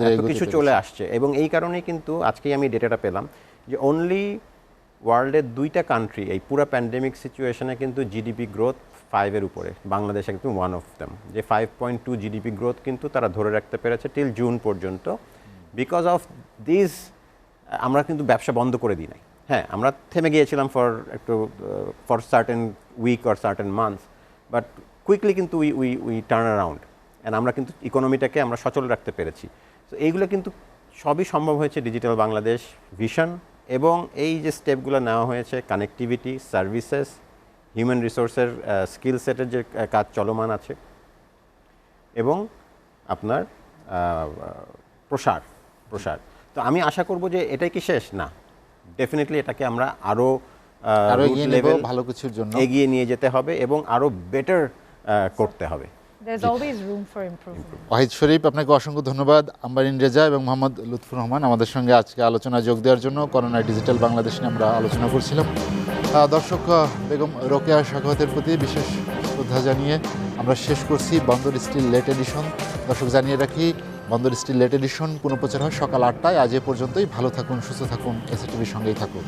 এত কিছু চলে আসছে। এবং এই কারণেই কিন্তু আজকেই আমি ডেটাটা পেলাম যে অনলি ওয়ার্ল্ডের 2টা কান্ট্রি এই পুরো প্যান্ডেমিক সিচুয়েশনে কিন্তু জিডিপি গ্রোথ 5-এর উপরে, বাংলাদেশ একদম ওয়ান অফ দেম, যে 5.2 জিডিপি গ্রোথ কিন্তু তারা ধরে রাখতে পেরেছে টিল জুন পর্যন্ত। বিকজ অফ দিস আমরা কিন্তু ব্যবসা বন্ধ করে দিই নাই। হ্যাঁ, আমরা থেমে গিয়েছিলাম for certain week or certain months, but quickly কিন্তু উই টার্ন অ্যারাউন্ড, অ্যান্ড আমরা কিন্তু ইকোনমিটাকে আমরা সচল রাখতে পেরেছি। তো এইগুলো কিন্তু সবই সম্ভব হয়েছে ডিজিটাল বাংলাদেশ ভিশন, এবং এই যে স্টেপগুলো নেওয়া হয়েছে, কানেক্টিভিটি, সার্ভিসেস, হিউম্যান রিসোর্সের স্কিল সেটের যে কাজ চলমান আছে, এবং আপনার প্রসার। তো আমি আশা করব যে এটাই কি শেষ না, ডেফিনেটলি এটাকে আমরা আরও ভালো কিছুর জন্য এগিয়ে নিয়ে যেতে হবে এবং আরও বেটার করতে হবে। There's always room for improvement. Wahid শরীফ, আপনাকে অসংখ্য ধন্যবাদ। আম্বারিন রেজা এবং মোহাম্মদ লুৎফুর রহমান আমাদের সঙ্গে আজকে আলোচনায় যোগ দেওয়ার জন্য। করোনায় ডিজিটাল বাংলাদেশ নিয়ে আমরা আলোচনা করছিলাম। দর্শক, বেগম রোকেয়া সাখাওয়াতের প্রতি বিশেষ শ্রদ্ধা জানিয়ে আমরা শেষ করছি বন্দর স্টিল লেট এডিশন। দর্শক, জানিয়ে রাখি বন্দর স্টিল লেট এডিশন পুনঃপ্রচার হয় সকাল 8টায়। আজ এ পর্যন্তই। ভালো থাকুন, সুস্থ থাকুন, এসএটিভির সঙ্গেই থাকুন।